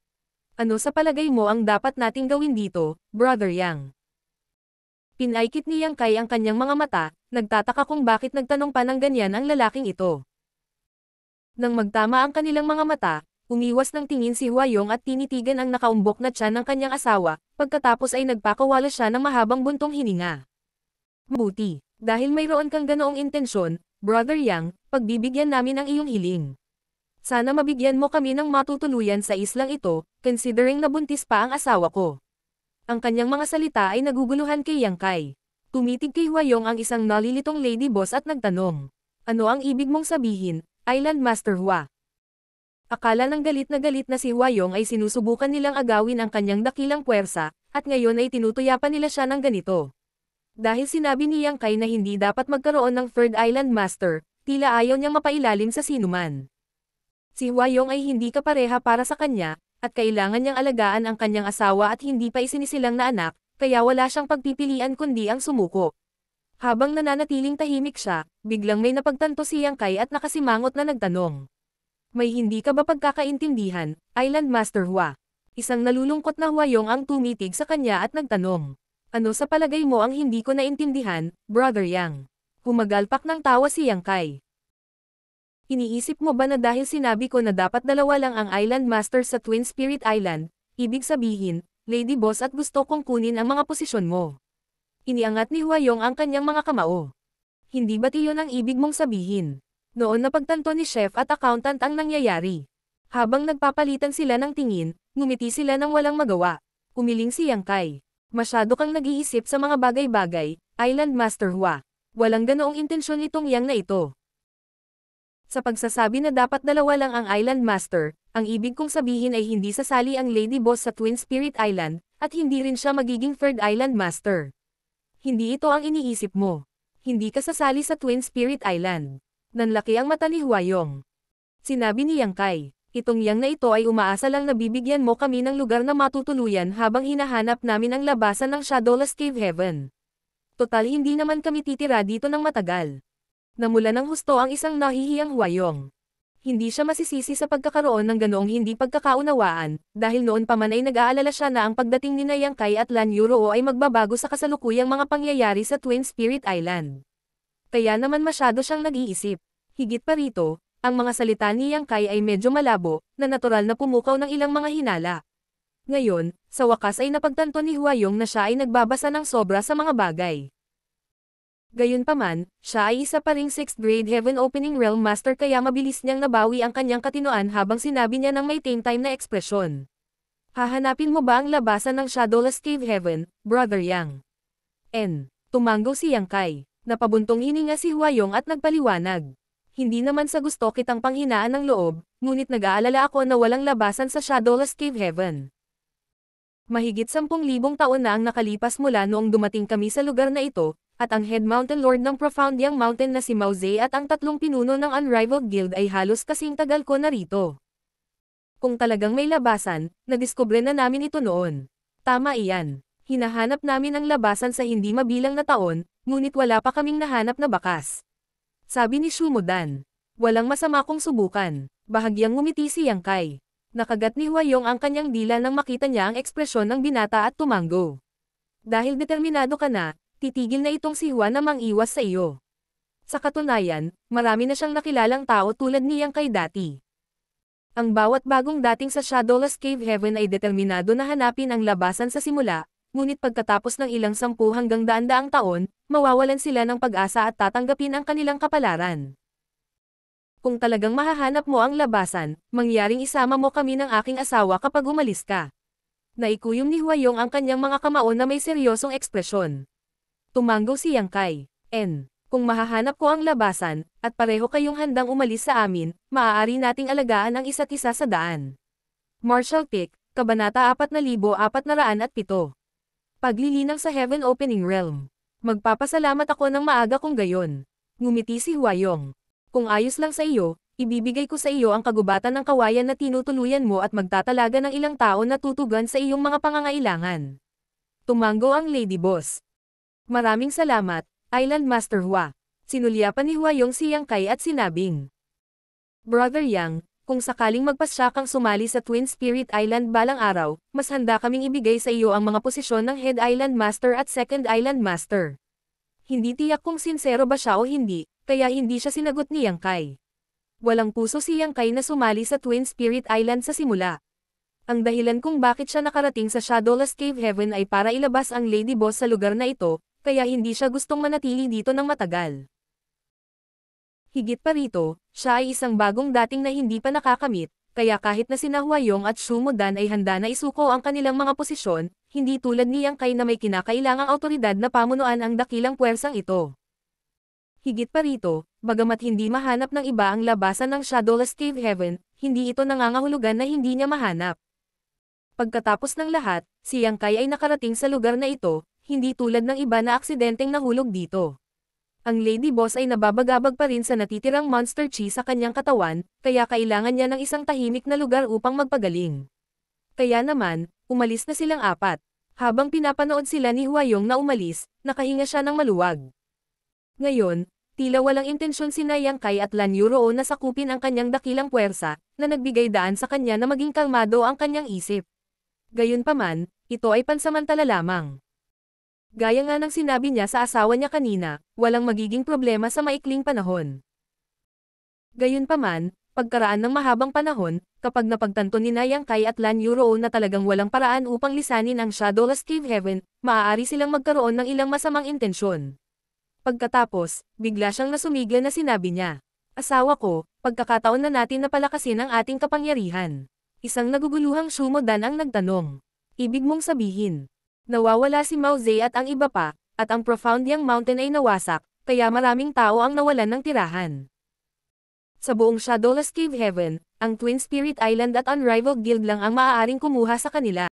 Ano sa palagay mo ang dapat nating gawin dito, Brother Yang? Pinaikit ni Yang Kai ang kanyang mga mata, nagtataka kung bakit nagtanong pa ng ganyan ang lalaking ito. Nang magtama ang kanilang mga mata, umiwas ng tingin si Huayong at tinitigan ang nakaumbok na tiyan ng kanyang asawa, pagkatapos ay nagpakawala siya ng mahabang buntong hininga. Mabuti, dahil mayroon kang ganoong intensyon, Brother Yang, pagbibigyan namin ang iyong hiling. Sana mabigyan mo kami ng matutuluyan sa islang ito, considering nabuntis pa ang asawa ko. Ang kanyang mga salita ay naguguluhan kay Yang Kai. Tumitig kay Huayong ang isang nalilitong Lady Boss at nagtanong. Ano ang ibig mong sabihin, Island Master Hua? Akala ng galit na si Huayong ay sinusubukan nilang agawin ang kanyang dakilang puwersa, at ngayon ay tinutuyapan nila siya ng ganito. Dahil sinabi ni Yang Kai na hindi dapat magkaroon ng 3rd Island Master, tila ayaw niyang mapailalim sa sinuman. Si Huayong ay hindi kapareha para sa kanya, at kailangan niyang alagaan ang kanyang asawa at hindi pa isinisilang na anak, kaya wala siyang pagpipilian kundi ang sumuko. Habang nananatiling tahimik siya, biglang may napagtanto si Yang Kai at nakasimangot na nagtanong. May hindi ka ba pagkakaintindihan, Island Master Hua? Isang nalulungkot na Huayong ang tumitig sa kanya at nagtanong. Ano sa palagay mo ang hindi ko naintindihan, Brother Yang? Humagalpak ng tawa si Yang Kai. Iniisip mo ba na dahil sinabi ko na dapat dalawa lang ang Island Master sa Twin Spirit Island, ibig sabihin, Lady Boss at gusto kong kunin ang mga posisyon mo? Iniangat ni Huayong ang kanyang mga kamao. Hindi ba't iyon ang ibig mong sabihin? Noon napagtanto ni Chef at Accountant ang nangyayari. Habang nagpapalitan sila ng tingin, ngumiti sila ng walang magawa. Umiling si Yang Kai. Masyado kang nag-iisip sa mga bagay-bagay, Island Master Hua. Walang ganoong intensyon itong Yang na ito. Sa pagsasabi na dapat dalawa lang ang Island Master, ang ibig kong sabihin ay hindi sasali ang Lady Boss sa Twin Spirit Island, at hindi rin siya magiging 3rd Island Master. Hindi ito ang iniisip mo. Hindi ka sasali sa Twin Spirit Island. Nanlaki ang mata ni Huayong. Sinabi ni Yang Kai, itong Yang na ito ay umaasa lang na bibigyan mo kami ng lugar na matutuluyan habang hinahanap namin ang labasan ng Shadowless Cave Heaven. Total hindi naman kami titira dito ng matagal. Namula ng husto ang isang nahihiyang Huayong. Hindi siya masisisi sa pagkakaroon ng ganoong hindi pagkakaunawaan, dahil noon pa man ay nag-aalala siya na ang pagdating ni Yang Kai at Lan Yuroo ay magbabago sa kasalukuyang mga pangyayari sa Twin Spirit Island. Kaya naman masyado siyang nag-iisip. Higit pa rito, ang mga salita ni Yang Kai ay medyo malabo, na natural na pumukaw ng ilang mga hinala. Ngayon, sa wakas ay napagtanto ni Huayong na siya ay nagbabasa ng sobra sa mga bagay. Gayunpaman, siya ay isa pa ring 6th grade Heaven Opening Realm Master kaya mabilis niyang nabawi ang kanyang katinoan habang sinabi niya ng may tame-time na ekspresyon. Hahanapin mo ba ang labasan ng Shadowless Cave Heaven, Brother Yang? Tumango si Yang Kai. Napabuntong hininga si Huayong at nagpaliwanag. Hindi naman sa gusto kitang panghinaan ng loob, ngunit nag-aalala ako na walang labasan sa Shadowless Cave Heaven. Mahigit 10,000 taon na ang nakalipas mula noong dumating kami sa lugar na ito, at ang Head Mountain Lord ng Profound Yang Mountain na si Mao Zedong at ang 3 pinuno ng Unrivaled Guild ay halos kasing tagal ko narito. Kung talagang may labasan, nadiskubre na namin ito noon. Tama iyan. Hinahanap namin ang labasan sa hindi mabilang na taon, ngunit wala pa kaming nahanap na bakas. Sabi ni Shumudan. Walang masama kung subukan. Bahagyang ngumiti si Yang Kai. Nakagat ni Huayong ang kanyang dila nang makita niya ang ekspresyon ng binata at tumango. Dahil determinado ka na, titigil na itong si Huan na mang-iwas sa iyo. Sa katunayan, marami na siyang nakilalang tao tulad ni Yang Kai dati. Ang bawat bagong dating sa Shadowless Cave Heaven ay determinado na hanapin ang labasan sa simula, ngunit pagkatapos ng ilang 10 hanggang 100 taon, mawawalan sila ng pag-asa at tatanggapin ang kanilang kapalaran. Kung talagang mahahanap mo ang labasan, mangyaring isama mo kami ng aking asawa kapag umalis ka. Naikuyom ni Huayong ang kanyang mga kamao na may seryosong ekspresyon. Tumango si Yang Kai. Kung mahahanap ko ang labasan, at pareho kayong handang umalis sa amin, maaari nating alagaan ang isa't isa sa daan. Marshall Pick, Kabanata 4407. Paglilinang sa Heaven Opening Realm. Magpapasalamat ako ng maaga kung gayon. Ngumiti si Huayong. Kung ayos lang sa iyo, ibibigay ko sa iyo ang kagubatan ng kawayan na tinutuluyan mo at magtatalaga ng ilang tao na tutugan sa iyong mga pangangailangan. Tumango ang Lady Boss. Maraming salamat, Island Master Hua. Sinulyapan ni Huayong si Yang Kai at sinabing. Brother Yang, kung sakaling magpasya kang sumali sa Twin Spirit Island balang araw, mas handa kaming ibigay sa iyo ang mga posisyon ng Head Island Master at Second Island Master. Hindi tiyak kung sinsero ba siya o hindi, kaya hindi siya sinagot ni Yang Kai. Walang puso si Yang Kai na sumali sa Twin Spirit Island sa simula. Ang dahilan kung bakit siya nakarating sa Shadowless Cave Heaven ay para ilabas ang Lady Boss sa lugar na ito, kaya hindi siya gustong manatili dito ng matagal. Higit pa rito, siya ay isang bagong dating na hindi pa nakakamit, kaya kahit na sina Huayong at Shumudan ay handa na isuko ang kanilang mga posisyon, hindi tulad ni Yang Kai na may kinakailangang awtoridad na pamunuan ang dakilang puwersang ito. Higit pa rito, bagamat hindi mahanap ng iba ang labasan ng Shadowless Cave Heaven, hindi ito nangangahulugan na hindi niya mahanap. Pagkatapos ng lahat, si Yang Kai ay nakarating sa lugar na ito, hindi tulad ng iba na aksidenteng nahulog dito. Ang Lady Boss ay nababagabag pa rin sa natitirang Monster Chi sa kanyang katawan, kaya kailangan niya ng isang tahimik na lugar upang magpagaling. Kaya naman, umalis na silang apat. Habang pinapanood sila ni Huayong na umalis, nakahinga siya ng maluwag. Ngayon, tila walang intensyon si Yang Kai at Lan Yuroo na sakupin ang kanyang dakilang puwersa, na nagbigay daan sa kanya na maging kalmado ang kanyang isip. Gayunpaman, ito ay pansamantala lamang. Gaya nga ng sinabi niya sa asawa niya kanina, walang magiging problema sa maikling panahon. Gayunpaman, pagkaraan ng mahabang panahon, kapag napagtanto ni Yang Kai at Lan Yuroo na talagang walang paraan upang lisanin ang Shadowless Cave Heaven, maaari silang magkaroon ng ilang masamang intensyon. Pagkatapos, bigla siyang nasumigla na sinabi niya, "Asawa ko, pagkakataon na natin na palakasin ang ating kapangyarihan." Isang naguguluhang Shumudan ang nagtanong. Ibig mong sabihin, nawawala si Mao Zedong at ang iba pa, at ang Profound Yang Mountain ay nawasak, kaya maraming tao ang nawalan ng tirahan. Sa buong Shadowless Cave Heaven, ang Twin Spirit Island at Unrivaled Guild lang ang maaaring kumuha sa kanila.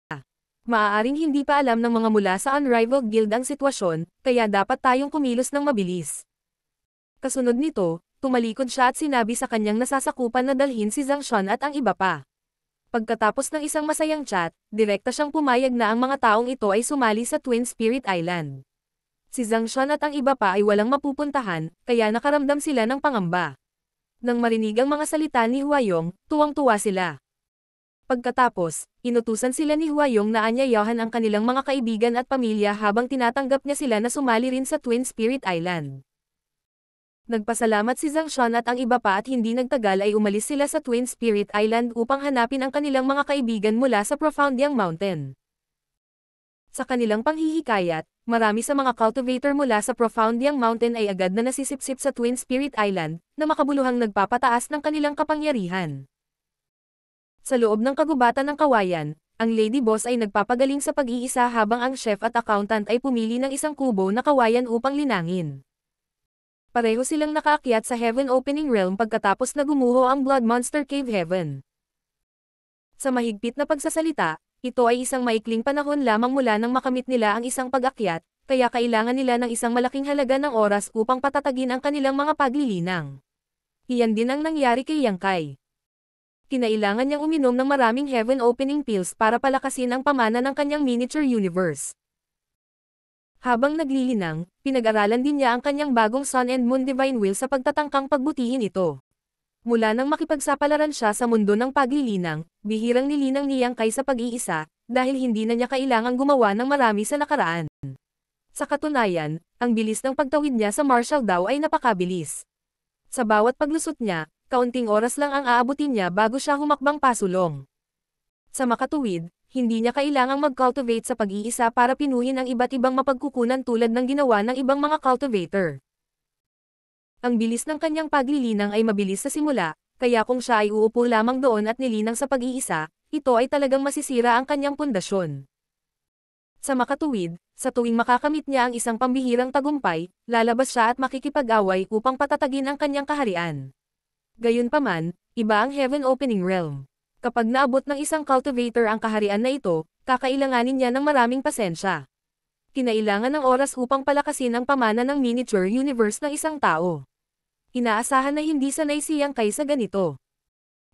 Maaaring hindi pa alam ng mga mula sa Unrivaled Guild ang sitwasyon, kaya dapat tayong kumilos ng mabilis. Kasunod nito, tumalikod siya at sinabi sa kanyang nasasakupan na dalhin si Zhang Shan at ang iba pa. Pagkatapos ng isang masayang chat, direkta siyang pumayag na ang mga taong ito ay sumali sa Twin Spirit Island. Si Zhang Shan at ang iba pa ay walang mapupuntahan, kaya nakaramdam sila ng pangamba. Nang marinig ang mga salita ni Huayong, tuwang-tuwa sila. Pagkatapos, inutusan sila ni Huayong na anyayahan ang kanilang mga kaibigan at pamilya habang tinatanggap niya sila na sumali rin sa Twin Spirit Island. Nagpasalamat si Zhang Shan at ang iba pa at hindi nagtagal ay umalis sila sa Twin Spirit Island upang hanapin ang kanilang mga kaibigan mula sa Profound Yang Mountain. Sa kanilang panghihikayat, marami sa mga cultivator mula sa Profound Yang Mountain ay agad na nasisipsip sa Twin Spirit Island, na makabuluhang nagpapataas ng kanilang kapangyarihan. Sa loob ng kagubatan ng kawayan, ang Lady Boss ay nagpapagaling sa pag-iisa habang ang chef at accountant ay pumili ng isang kubo na kawayan upang linangin. Pareho silang nakaakyat sa Heaven Opening Realm pagkatapos na gumuho ang Blood Monster Cave Heaven. Sa mahigpit na pagsasalita, ito ay isang maikling panahon lamang mula nang makamit nila ang isang pag-akyat, kaya kailangan nila ng isang malaking halaga ng oras upang patatagin ang kanilang mga paglilinang. Iyan din ang nangyari kay Yang Kai. Kinailangan niyang uminom ng maraming Heaven Opening Pills para palakasin ang pamana ng kanyang miniature universe. Habang naglilinang, pinag-aralan din niya ang kanyang bagong Sun and Moon Divine Will sa pagtatangkang pagbutihin ito. Mula nang makipagsapalaran siya sa mundo ng paglilinang, bihirang nilinang ni Yang Kai sa pag-iisa, dahil hindi na niya kailangang gumawa ng marami sa nakaraan. Sa katunayan, ang bilis ng pagtawid niya sa martial daw ay napakabilis. Sa bawat paglusot niya, kaunting oras lang ang aabutin niya bago siya humakbang pasulong. Sa makatuwid, hindi niya kailangang mag-cultivate sa pag-iisa para pinuhin ang iba't ibang mapagkukunan tulad ng ginawa ng ibang mga cultivator. Ang bilis ng kanyang paglilinang ay mabilis sa simula, kaya kung siya ay uupo lamang doon at nilinang sa pag-iisa, ito ay talagang masisira ang kanyang pundasyon. Sa makatuwid, sa tuwing makakamit niya ang isang pambihirang tagumpay, lalabas siya at makikipag-away upang patatagin ang kanyang kaharian. Gayunpaman, iba ang Heaven Opening Realm. Kapag naabot ng isang cultivator ang kaharian na ito, kakailanganin niya ng maraming pasensya. Kinailangan ng oras upang palakasin ang pamana ng miniature universe ng isang tao. Inaasahan na hindi sanay si Yang Kai sa ganito.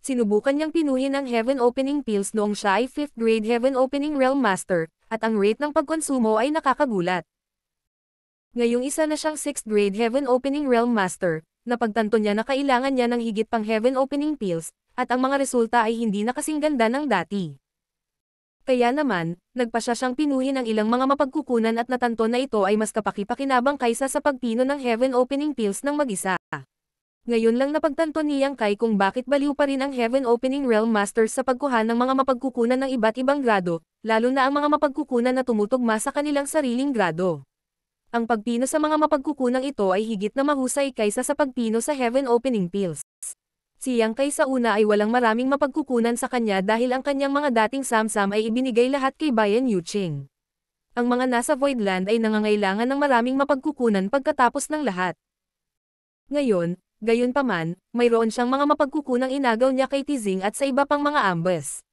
Sinubukan niyang pinuhin ang Heaven Opening Pills noong siya ay 5th grade Heaven Opening Realm Master, at ang rate ng pagkonsumo ay nakakagulat. Ngayong isa na siyang 6th grade Heaven Opening Realm Master, napagtanto niya na kailangan niya ng higit pang Heaven Opening Pills, at ang mga resulta ay hindi na kasing ganda ng dati. Kaya naman, nagpasya siyang pinuhin ang ilang mga mapagkukunan at natanto na ito ay mas kapaki-pakinabang kaysa sa pagpino ng Heaven Opening Pills ng mag-isa. Ngayon lang napagtanto ni Yang Kai kung bakit baliw pa rin ang Heaven Opening Realm Masters sa pagkuha ng mga mapagkukunan ng iba't ibang grado, lalo na ang mga mapagkukunan na tumutugma sa kanilang sariling grado. Ang pagpino sa mga mapagkukunang ito ay higit na mahusay kaysa sa pagpino sa Heaven Opening Pills. Si Yang Kai sa una ay walang maraming mapagkukunan sa kanya dahil ang kanyang mga dating samsam ay ibinigay lahat kay Bayan Yuching. Ang mga nasa Voidland ay nangangailangan ng maraming mapagkukunan pagkatapos ng lahat. Ngayon, gayunpaman, mayroon siyang mga mapagkukunang inagaw niya kay Tizing at sa iba pang mga ambas.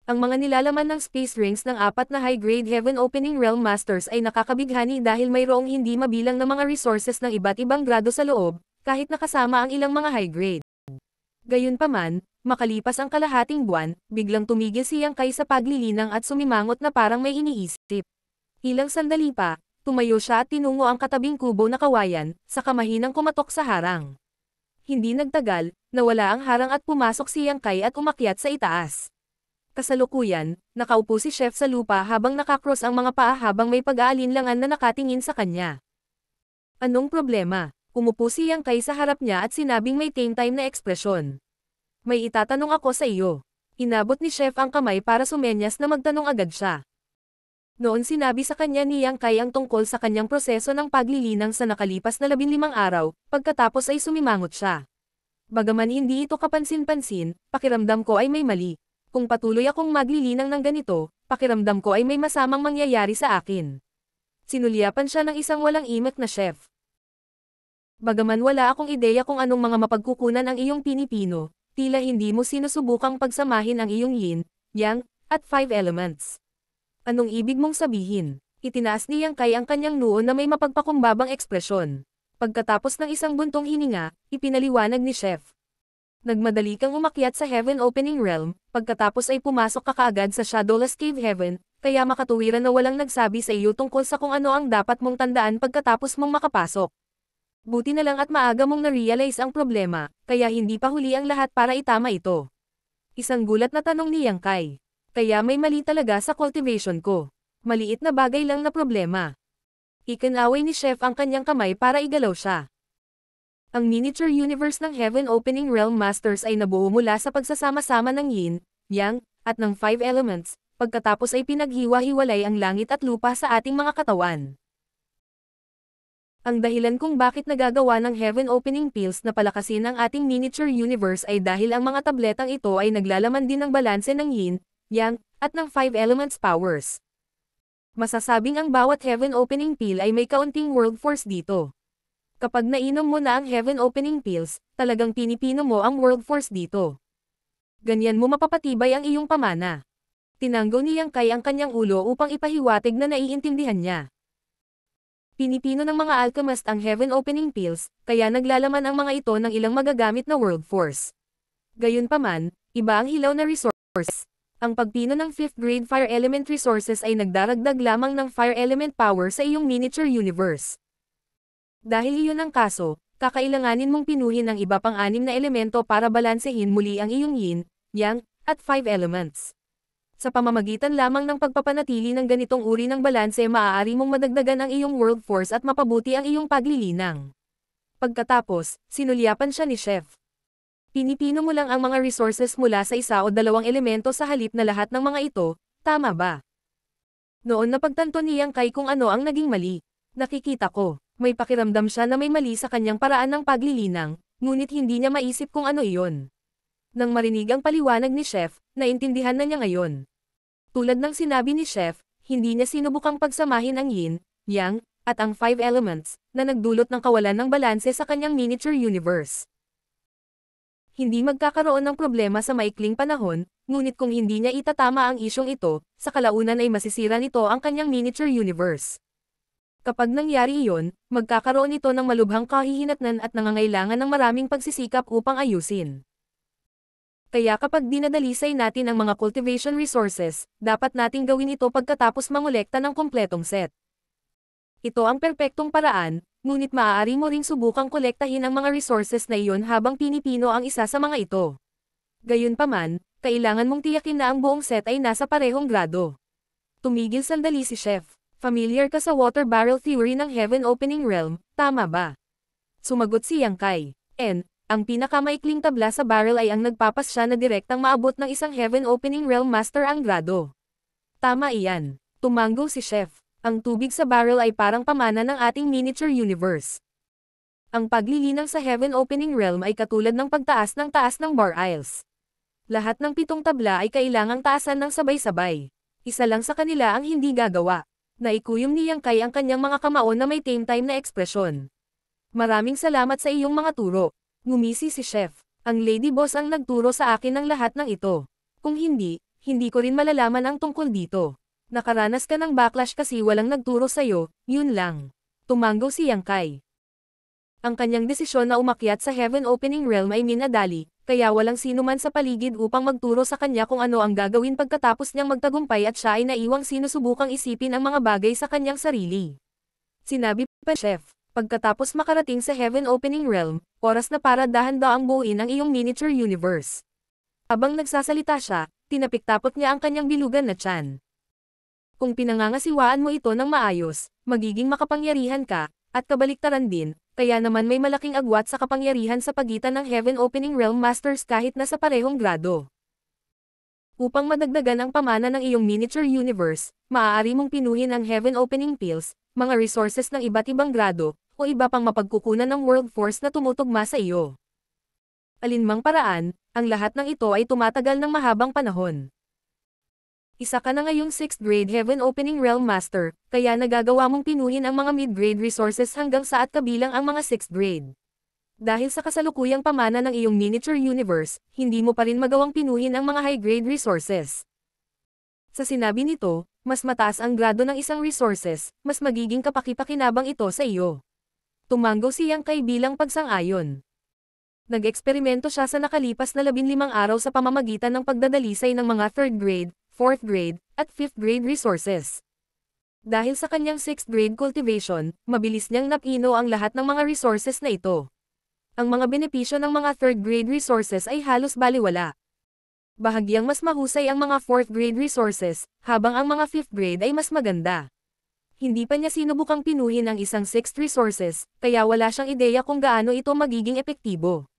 Ang mga nilalaman ng Space Rings ng 4 na high-grade Heaven Opening Realm Masters ay nakakabighani dahil mayroong hindi mabilang na mga resources ng iba't ibang grado sa loob, kahit nakasama ang ilang mga high-grade. Gayunpaman, makalipas ang kalahating buwan, biglang tumigil si Yang Kai sa paglilinang at sumimangot na parang may iniisip. Ilang sandali pa, tumayo siya at tinungo ang katabing kubo na kawayan, saka mahinang kumatok sa harang. Hindi nagtagal, nawala ang harang at pumasok si Yang Kai at umakyat sa itaas. Kasalukuyan, nakaupo si Chef sa lupa habang nakakross ang mga paa habang may pag-aalinlangan na nakatingin sa kanya. Anong problema? Umupo si Yang Kai sa harap niya at sinabing may tame time na ekspresyon. May itatanong ako sa iyo. Inabot ni Chef ang kamay para sumenyas na magtanong agad siya. Noon sinabi sa kanya ni Yang Kai ang tungkol sa kanyang proseso ng paglilinang sa nakalipas na 15 araw, pagkatapos ay sumimangot siya. Bagaman hindi ito kapansin-pansin, pakiramdam ko ay may mali. Kung patuloy akong maglilinang ng ganito, pakiramdam ko ay may masamang mangyayari sa akin. Sinulyapan siya ng isang walang imik na chef. Bagaman wala akong ideya kung anong mga mapagkukunan ang iyong pinipino, tila hindi mo sinusubukang pagsamahin ang iyong yin, yang, at 5 elements. Anong ibig mong sabihin? Itinaas ni Yang Kai ang kanyang noo na may mapagpakumbabang ekspresyon. Pagkatapos ng isang buntong hininga, ipinaliwanag ni Chef. Nagmadali kang umakyat sa Heaven Opening Realm, pagkatapos ay pumasok ka kaagad sa Shadowless Cave Heaven, kaya makatuwiran na walang nagsabi sa iyo tungkol sa kung ano ang dapat mong tandaan pagkatapos mong makapasok. Buti na lang at maaga mong na-realize ang problema, kaya hindi pa huli ang lahat para itama ito. Isang gulat na tanong ni Yang Kai. Kaya may mali talaga sa cultivation ko. Maliit na bagay lang na problema. Ikinaway ni Chef ang kanyang kamay para igalaw siya. Ang miniature universe ng Heaven Opening Realm Masters ay nabuo mula sa pagsasama-sama ng Yin, Yang, at ng 5 elements, pagkatapos ay pinaghiwa-hiwalay ang langit at lupa sa ating mga katawan. Ang dahilan kung bakit nagagawa ng Heaven Opening Pills na palakasin ang ating miniature universe ay dahil ang mga tabletang ito ay naglalaman din ng balanse ng Yin, Yang, at ng 5 elements powers. Masasabing ang bawat Heaven Opening Pill ay may kaunting world force dito. Kapag nainom mo na ang Heaven Opening Pills, talagang pinipino mo ang World Force dito. Ganyan mo mapapatibay ang iyong pamana. Tinanggo ni Yang Kai ang kanyang ulo upang ipahiwatig na naiintindihan niya. Pinipino ng mga alchemist ang Heaven Opening Pills, kaya naglalaman ang mga ito ng ilang magagamit na World Force. Gayunpaman, iba ang hilaw na resource. Ang pagpino ng 5th grade Fire Element resources ay nagdaragdag lamang ng Fire Element power sa iyong miniature universe. Dahil iyon ang kaso, kakailanganin mong pinuhin ang iba pang 6 na elemento para balansehin muli ang iyong yin, yang, at 5 elements. Sa pamamagitan lamang ng pagpapanatili ng ganitong uri ng balanse maaari mong madagdagan ang iyong world force at mapabuti ang iyong paglilinang. Pagkatapos, sinulyapan siya ni Chef. Pinipino mo lang ang mga resources mula sa 1 o 2 elemento sa halip na lahat ng mga ito, tama ba? Noon napagtanto ni Yang Kai kung ano ang naging mali. Nakikita ko. May pakiramdam siya na may mali sa kanyang paraan ng paglilinang, ngunit hindi niya maisip kung ano iyon. Nang marinig ang paliwanag ni Chef, naintindihan na niya ngayon. Tulad ng sinabi ni Chef, hindi niya sinubukang pagsamahin ang yin, yang, at ang 5 elements, na nagdulot ng kawalan ng balanse sa kanyang miniature universe. Hindi magkakaroon ng problema sa maikling panahon, ngunit kung hindi niya itatama ang isyong ito, sa kalaunan ay masisira nito ang kanyang miniature universe. Kapag nangyari iyon, magkakaroon ito ng malubhang kahihinatnan at nangangailangan ng maraming pagsisikap upang ayusin. Kaya kapag dinadalisay natin ang mga cultivation resources, dapat nating gawin ito pagkatapos mangolekta ng kumpletong set. Ito ang perpektong paraan, ngunit maaari mo ring subukang kolektahin ang mga resources na iyon habang pinipino ang isa sa mga ito. Gayunpaman, kailangan mong tiyakin na ang buong set ay nasa parehong grado. Tumigil sandali si Chef. Familiar ka sa water barrel theory ng Heaven Opening Realm, tama ba? Sumagot si Yang Kai. Ang pinakamaikling tabla sa barrel ay ang nagpapasya na direktang maabot ng isang Heaven Opening Realm Master ang grado. Tama iyan. Tumanggo si Chef. Ang tubig sa barrel ay parang pamana ng ating miniature universe. Ang paglilinang sa Heaven Opening Realm ay katulad ng pagtaas ng taas ng bar aisles. Lahat ng 7 tabla ay kailangang taasan ng sabay-sabay. Isa lang sa kanila ang hindi gagawa. Naikuyom ni Yang Kai ang kanyang mga kamao na may tame time na ekspresyon. Maraming salamat sa iyong mga turo. Ngumisi si Chef. Ang Lady Boss ang nagturo sa akin ng lahat ng ito. Kung hindi, hindi ko rin malalaman ang tungkol dito. Nakaranas ka ng backlash kasi walang nagturo sa'yo, yun lang. Tumanggo si Yang Kai. Ang kanyang desisyon na umakyat sa Heaven Opening Realm ay minadali, kaya walang sino man sa paligid upang magturo sa kanya kung ano ang gagawin pagkatapos niyang magtagumpay at siya ay naiwang sinusubukang isipin ang mga bagay sa kanyang sarili. Sinabi pa Chef, pagkatapos makarating sa Heaven Opening Realm, oras na para dahan-daang buuin ang iyong miniature universe. Habang nagsasalita siya, tinapik-tapot niya ang kanyang bilugan na tiyan. Kung pinangangasiwaan mo ito ng maayos, magiging makapangyarihan ka, at kabaliktaran din, kaya naman may malaking agwat sa kapangyarihan sa pagitan ng Heaven Opening Realm Masters kahit na sa parehong grado. Upang madagdagan ang pamana ng iyong miniature universe, maaari mong pinuhin ang Heaven Opening Pills, mga resources ng iba't ibang grado, o iba pang mapagkukunan ng World Force na tumutugma sa iyo. Alinmang paraan, ang lahat ng ito ay tumatagal ng mahabang panahon. Isa ka na ngayong 6th grade Heaven Opening Realm Master, kaya nagagawa mong pinuhin ang mga mid-grade resources hanggang sa at kabilang ang mga 6th grade. Dahil sa kasalukuyang pamana ng iyong miniature universe, hindi mo pa rin magawang pinuhin ang mga high-grade resources. Sa sinabi nito, mas mataas ang grado ng isang resources, mas magiging kapaki-pakinabang ito sa iyo. Tumanggo si Yang Kai bilang pagsang-ayon. Nag-eksperimento siya sa nakalipas na 15 araw sa pamamagitan ng pagdadalisay ng mga 3rd grade, 4th grade, at 5th grade resources. Dahil sa kanyang 6th grade cultivation, mabilis niyang napino ang lahat ng mga resources na ito. Ang mga benepisyo ng mga 3rd grade resources ay halos baliwala. Bahagyang mas mahusay ang mga 4th grade resources, habang ang mga 5th grade ay mas maganda. Hindi pa niya sinubukang pinuhin ang isang 6th resources, kaya wala siyang ideya kung gaano ito magiging epektibo.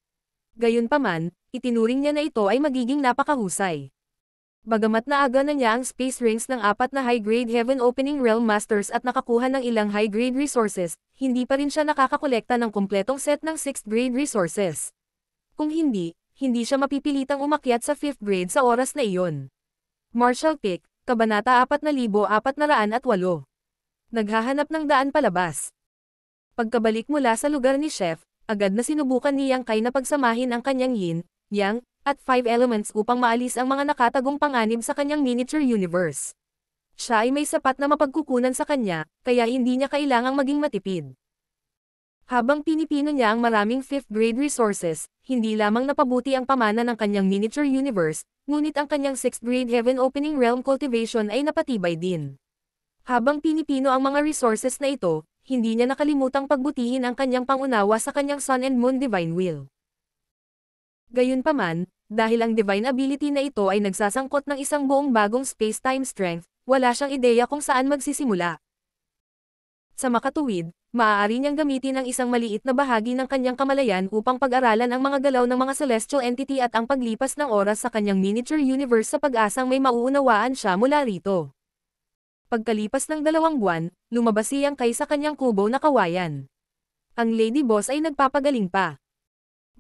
Gayunpaman, itinuring niya na ito ay magiging napakahusay. Bagamat naaga na niya ang space rings ng 4 na high-grade Heaven Opening Realm Masters at nakakuha ng ilang high-grade resources, hindi pa rin siya nakakakolekta ng kumpletong set ng 6th grade resources. Kung hindi siya mapipilitang umakyat sa 5th grade sa oras na iyon. Marshall Pick, Kabanata 4408. Naghahanap ng daan palabas. Pagkabalik mula sa lugar ni Chef, agad na sinubukan ni Yang Kai na pagsamahin ang kanyang yin, yang, at 5 elements upang maalis ang mga nakatagong panganib sa kanyang miniature universe. Siya ay may sapat na mapagkukunan sa kanya, kaya hindi niya kailangang maging matipid. Habang pinipino niya ang maraming 5th grade resources, hindi lamang napabuti ang pamana ng kanyang miniature universe, ngunit ang kanyang 6th grade heaven opening realm cultivation ay napatibay din. Habang pinipino ang mga resources na ito, hindi niya nakalimutang pagbutihin ang kanyang pangunawa sa kanyang Sun and Moon Divine Will. Gayunpaman, dahil ang divine ability na ito ay nagsasangkot ng isang buong bagong space-time strength, wala siyang ideya kung saan magsisimula. Sa makatuwid, maaari niyang gamitin ang isang maliit na bahagi ng kanyang kamalayan upang pag-aralan ang mga galaw ng mga celestial entity at ang paglipas ng oras sa kanyang miniature universe sa pag-asang may mauunawaan siya mula rito. Pagkalipas ng 2 buwan, lumabas si Yang Kai sa kanyang kubo na kawayan. Ang Lady Boss ay nagpapagaling pa.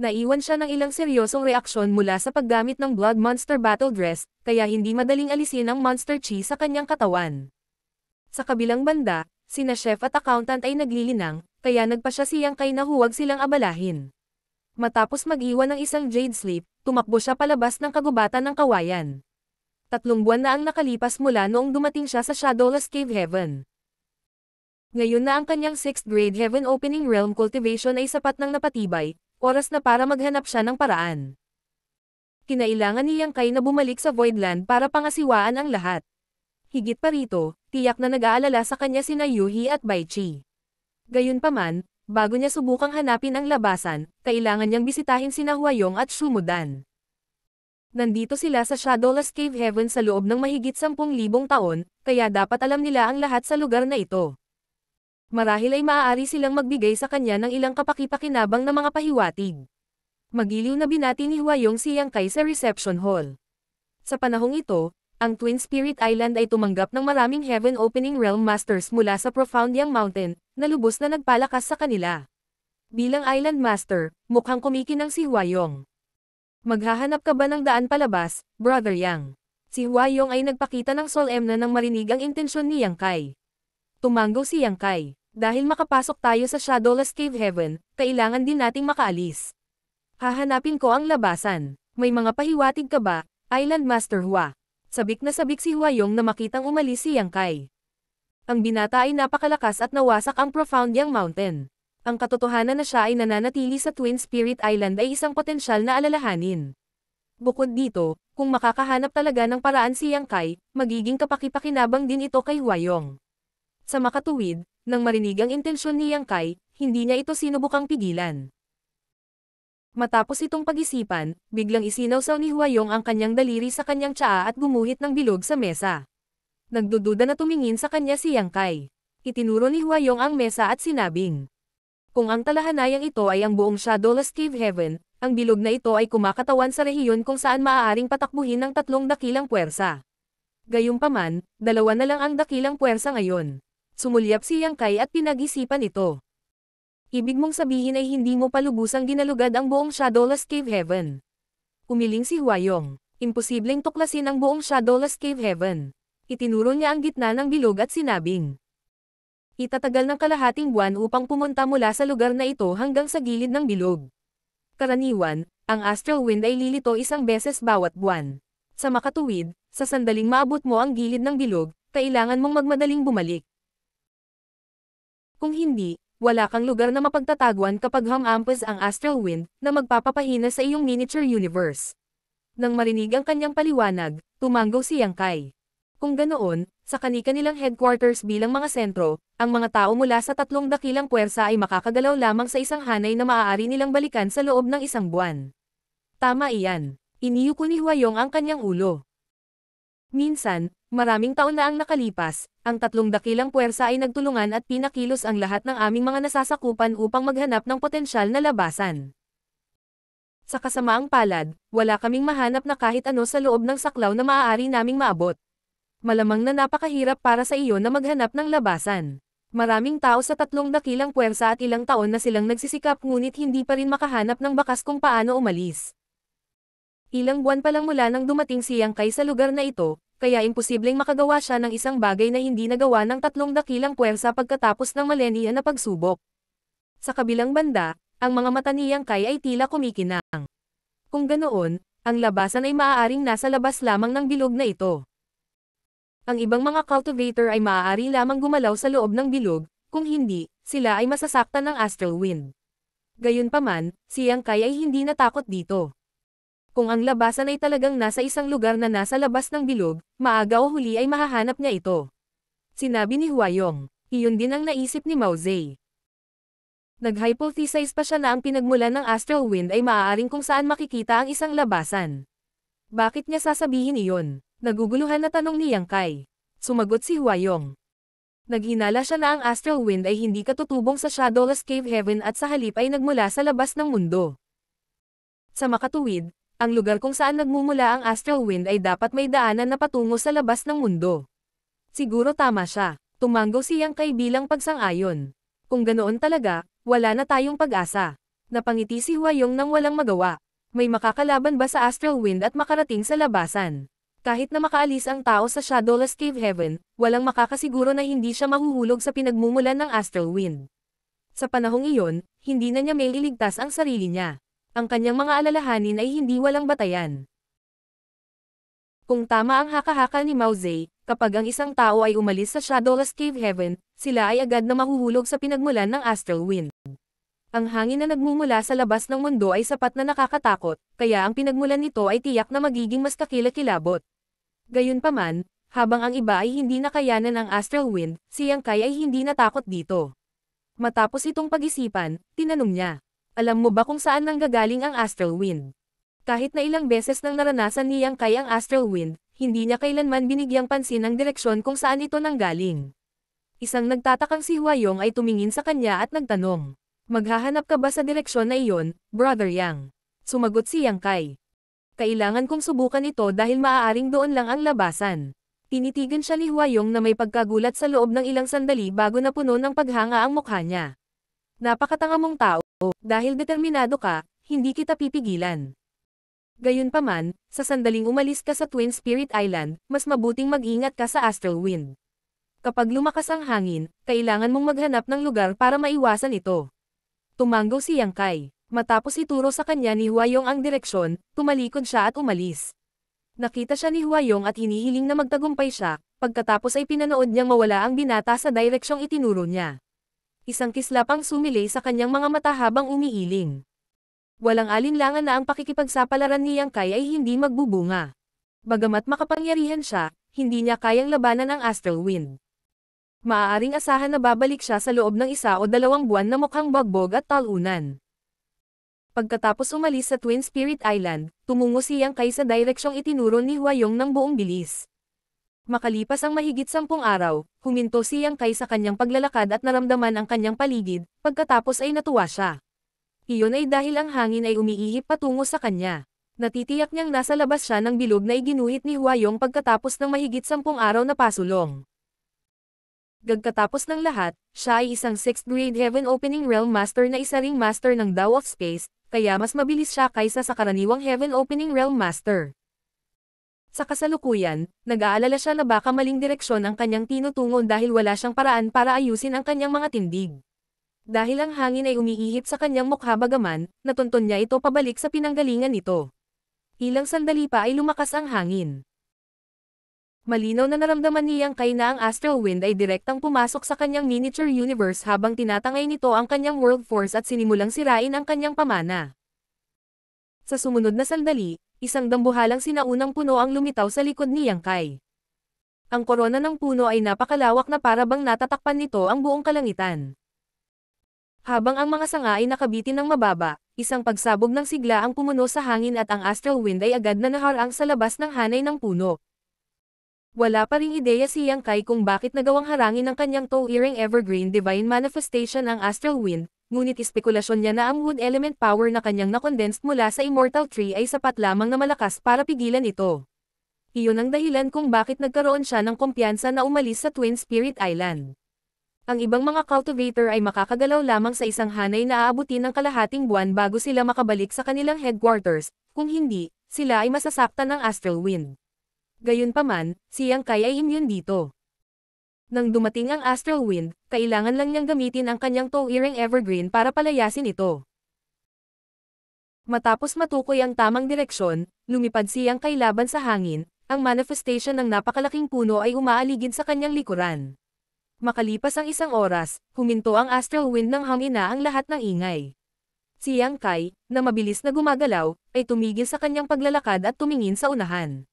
Naiwan siya ng ilang seryosong reaksyon mula sa paggamit ng Blood Monster Battle Dress, kaya hindi madaling alisin ang Monster Chi sa kanyang katawan. Sa kabilang banda, sina Chef at Accountant ay naglilinang, kaya nagpa siya si Yang Kai na huwag silang abalahin. Matapos mag-iwan ng isang Jade Sleep, tumakbo siya palabas ng kagubatan ng kawayan. 3 buwan na ang nakalipas mula noong dumating siya sa Shadowless Cave Heaven. Ngayon na ang kanyang 6th grade Heaven Opening Realm Cultivation ay sapat ng napatibay, oras na para maghanap siya ng paraan. Kinailangan ni Yang Kai na bumalik sa Voidland para pangasiwaan ang lahat. Higit pa rito, tiyak na nag-aalala sa kanya sina Yuhi at Baichi. Gayunpaman, bago niya subukang hanapin ang labasan, kailangan niyang bisitahin sina Huayong at Shumudan. Nandito sila sa Shadowless Cave Heaven sa loob ng mahigit 10,000 taon, kaya dapat alam nila ang lahat sa lugar na ito. Marahil ay maaari silang magbigay sa kanya ng ilang kapakipakinabang na mga pahiwatig. Magiliw na binati ni Huayong si Yang Kai sa reception hall. Sa panahong ito, ang Twin Spirit Island ay tumanggap ng maraming Heaven Opening Realm Masters mula sa Profound Yang Mountain, na lubos na nagpalakas sa kanila. Bilang Island Master, mukhang kumikinang si Huayong. Maghahanap ka ba ng daan palabas, Brother Yang? Si Huayong ay nagpakita ng solemna nang marinig ang intensyon ni Yang Kai. Tumanggo si Yang Kai. Dahil makapasok tayo sa Shadowless Cave Heaven, kailangan din nating makaalis. Hahanapin ko ang labasan. May mga pahiwatig ka ba, Island Master Hua? Sabik na sabik si Huayong na makitang umalis si Yang Kai. Ang binata ay napakalakas at nawasak ang Profound Yang Mountain. Ang katotohanan na siya ay nananatili sa Twin Spirit Island ay isang potensyal na alalahanin. Bukod dito, kung makakahanap talaga ng paraan si Yang Kai, magiging kapakipakinabang din ito kay Huayong. Sa makatuwid, nang marinig ang intensyon ni Yang Kai, hindi niya ito sinubukang pigilan. Matapos itong pag-isipan, biglang isinawsaw ni Huayong ang kanyang daliri sa kanyang tsaa at gumuhit ng bilog sa mesa. Nagdududa na tumingin sa kanya si Yang Kai. Itinuro ni Huayong ang mesa at sinabing, kung ang talahanayang ito ay ang buong Shadowless Cave Heaven, ang bilog na ito ay kumakatawan sa rehiyon kung saan maaaring patakbuhin ng 3 dakilang puwersa. Gayunpaman, 2 na lang ang dakilang puwersa ngayon. Sumulyap si Yang Kai at pinag-isipan ito. Ibig mong sabihin ay hindi mo palubusang ginalugad ang buong Shadowless Cave Heaven. Umiling si Huayong. Imposibleng tuklasin ang buong Shadowless Cave Heaven. Itinuro niya ang gitna ng bilog at sinabing, itatagal ng kalahating buwan upang pumunta mula sa lugar na ito hanggang sa gilid ng bilog. Karaniwan, ang astral wind ay lilito 1 beses bawat buwan. Sa makatuwid, sa sandaling maabot mo ang gilid ng bilog, kailangan mong magmadaling bumalik. Kung hindi, wala kang lugar na mapagtataguan kapag humampas ang astral wind na magpapapahina sa iyong miniature universe. Nang marinig ang kanyang paliwanag, tumanggo si Yang Kai. Kung ganoon, sa kani-kanilang headquarters bilang mga sentro, ang mga tao mula sa 3 dakilang puwersa ay makakagalaw lamang sa isang hanay na maaari nilang balikan sa loob ng 1 buwan. Tama iyan. Iniyuko ni Huayong ang kanyang ulo. Minsan, maraming taon na ang nakalipas, ang 3 dakilang puwersa ay nagtulungan at pinakilos ang lahat ng aming mga nasasakupan upang maghanap ng potensyal na labasan. Sa kasamaang palad, wala kaming mahanap na kahit ano sa loob ng saklaw na maaari naming maabot. Malamang na napakahirap para sa iyo na maghanap ng labasan. Maraming tao sa 3 dakilang puwersa at ilang taon na silang nagsisikap ngunit hindi pa rin makahanap ng bakas kung paano umalis. Ilang buwan pa lang mula nang dumating si Yang Kai sa lugar na ito, kaya imposibleng makagawa siya ng isang bagay na hindi nagawa ng 3 dakilang puwersa pagkatapos ng milenya na pagsubok. Sa kabilang banda, ang mga mata ni Yang Kai ay tila kumikinang. Kung ganoon, ang labasan ay maaaring nasa labas lamang ng bilog na ito. Ang ibang mga cultivator ay maaari lamang gumalaw sa loob ng bilog, kung hindi, sila ay masasaktan ng astral wind. Gayunpaman, si Yang Kai ay hindi natakot dito. Kung ang labasan ay talagang nasa isang lugar na nasa labas ng bilog, maaga o huli ay mahahanap niya ito. Sinabi ni Huayong. Iyon din ang naisip ni Mao Zedong. Nag-hypothesize pa siya na ang pinagmulan ng astral wind ay maaaring kung saan makikita ang isang labasan. Bakit niya sasabihin iyon? Naguguluhan na tanong ni Yang Kai. Sumagot si Huayong. Naghinala siya na ang astral wind ay hindi katutubong sa Shadowless Cave Heaven at sa halip ay nagmula sa labas ng mundo. Sa makatuwid, ang lugar kung saan nagmumula ang astral wind ay dapat may daanan na patungo sa labas ng mundo. Siguro tama siya. Tumanggo si Yang Kai bilang pagsang-ayon. Kung ganoon talaga, wala na tayong pag-asa. Napangiti si Huayong nang walang magawa. May makakalaban ba sa astral wind at makarating sa labasan? Kahit na makaalis ang tao sa Shadowless Cave Heaven, walang makakasiguro na hindi siya mahuhulog sa pinagmumulan ng astral wind. Sa panahong iyon, hindi na niya may iligtas ang sarili niya. Ang kanyang mga alalahanin ay hindi walang batayan. Kung tama ang haka-haka ni Mao Zedong, kapag ang isang tao ay umalis sa Shadowless Cave Heaven, sila ay agad na mahuhulog sa pinagmulan ng astral wind. Ang hangin na nagmumula sa labas ng mundo ay sapat na nakakatakot, kaya ang pinagmulan nito ay tiyak na magiging mas kakilakilabot. Gayunpaman, habang ang iba ay hindi nakayanan ang astral wind, si Yang Kai ay hindi natakot dito. Matapos itong pag-isipan, tinanong niya, alam mo ba kung saan nanggagaling ang astral wind? Kahit na ilang beses nang naranasan ni Yang Kai ang astral wind, hindi niya kailanman binigyang pansin ang direksyon kung saan ito nanggaling. Isang nagtatakang si Huayong ay tumingin sa kanya at nagtanong, maghahanap ka ba sa direksyon na iyon, Brother Yang? Sumagot si Yang Kai. Kailangan kong subukan ito dahil maaaring doon lang ang labasan. Tinitigan siya ni Huayong na may pagkagulat sa loob ng ilang sandali bago napuno ng paghanga ang mukha niya. Napakatanga mong tao, dahil determinado ka, hindi kita pipigilan. Gayunpaman, sa sandaling umalis ka sa Twin Spirit Island, mas mabuting mag-ingat ka sa astral wind. Kapag lumakas ang hangin, kailangan mong maghanap ng lugar para maiwasan ito. Tumanggo si Yang Kai. Matapos ituro sa kanya ni Huayong ang direksyon, tumalikod siya at umalis. Nakita siya ni Huayong at hinihiling na magtagumpay siya, pagkatapos ay pinanood niyang mawala ang binata sa direksyong itinuro niya. Isang kislap ang sumilay sa kanyang mga mata habang umiiling. Walang alinlangan na ang pakikipagsapalaran ni Yang Kai ay hindi magbubunga. Bagamat makapangyarihan siya, hindi niya kayang labanan ang astral wind. Maaaring asahan na babalik siya sa loob ng 1 o 2 buwan na mukhang bagbog at talunan. Pagkatapos umalis sa Twin Spirit Island, tumungo si Yang Kai sa direksyong itinuro ni Huayong ng buong bilis. Makalipas ang mahigit 10 araw, huminto si Yang Kai sa kanyang paglalakad at naramdaman ang kanyang paligid, pagkatapos ay natuwa siya. Iyon ay dahil ang hangin ay umiihip patungo sa kanya. Natitiyak niyang nasa labas siya ng bilog na iginuhit ni Huayong pagkatapos ng mahigit 10 araw na pasulong. Gagkatapos ng lahat, siya ay isang 6th grade Heaven Opening Realm Master na isa ring Master ng Dao of Space, kaya mas mabilis siya kaysa sa karaniwang Heaven Opening Realm Master. Sa kasalukuyan, nag-aalala siya na baka maling direksyon ang kanyang tinutungo dahil wala siyang paraan para ayusin ang kanyang mga tindig. Dahil ang hangin ay umiihip sa kanyang mukha bagaman, natunton niya ito pabalik sa pinanggalingan nito. Ilang sandali pa ay lumakas ang hangin. Malinaw na naramdaman ni Yang Kai na ang astral wind ay direktang pumasok sa kanyang miniature universe habang tinatangay nito ang kanyang world force at sinimulang sirain ang kanyang pamana. Sa sumunod na sandali, isang dambuhalang sinaunang puno ang lumitaw sa likod ni Yang Kai. Ang korona ng puno ay napakalawak na para bang natatakpan nito ang buong kalangitan. Habang ang mga sanga ay nakabitin ng mababa, isang pagsabog ng sigla ang pumuno sa hangin at ang astral wind ay agad na naharang sa labas ng hanay ng puno. Wala pa ring ideya si Yang Kai kung bakit nagawang harangin ng kanyang toe-earring evergreen divine manifestation ang astral wind, ngunit espekulasyon niya na ang wood element power na kanyang nakondensed mula sa immortal tree ay sapat lamang na malakas para pigilan ito. Iyon ang dahilan kung bakit nagkaroon siya ng kumpiyansa na umalis sa Twin Spirit Island. Ang ibang mga cultivator ay makakagalaw lamang sa isang hanay na aabutin ng kalahating buwan bago sila makabalik sa kanilang headquarters, kung hindi, sila ay masasaktan ng astral wind. Gayunpaman, si Yang Kai ay immune dito. Nang dumating ang Astral Wind, kailangan lang niyang gamitin ang kanyang Toe-Earring Evergreen para palayasin ito. Matapos matukoy ang tamang direksyon, lumipad siyang kay laban sa hangin, ang manifestation ng napakalaking puno ay umaaligid sa kanyang likuran. Makalipas ang isang oras, huminto ang Astral Wind nang hangina ang lahat ng ingay. Si Yang Kai, na mabilis na gumagalaw, ay tumigil sa kanyang paglalakad at tumingin sa unahan.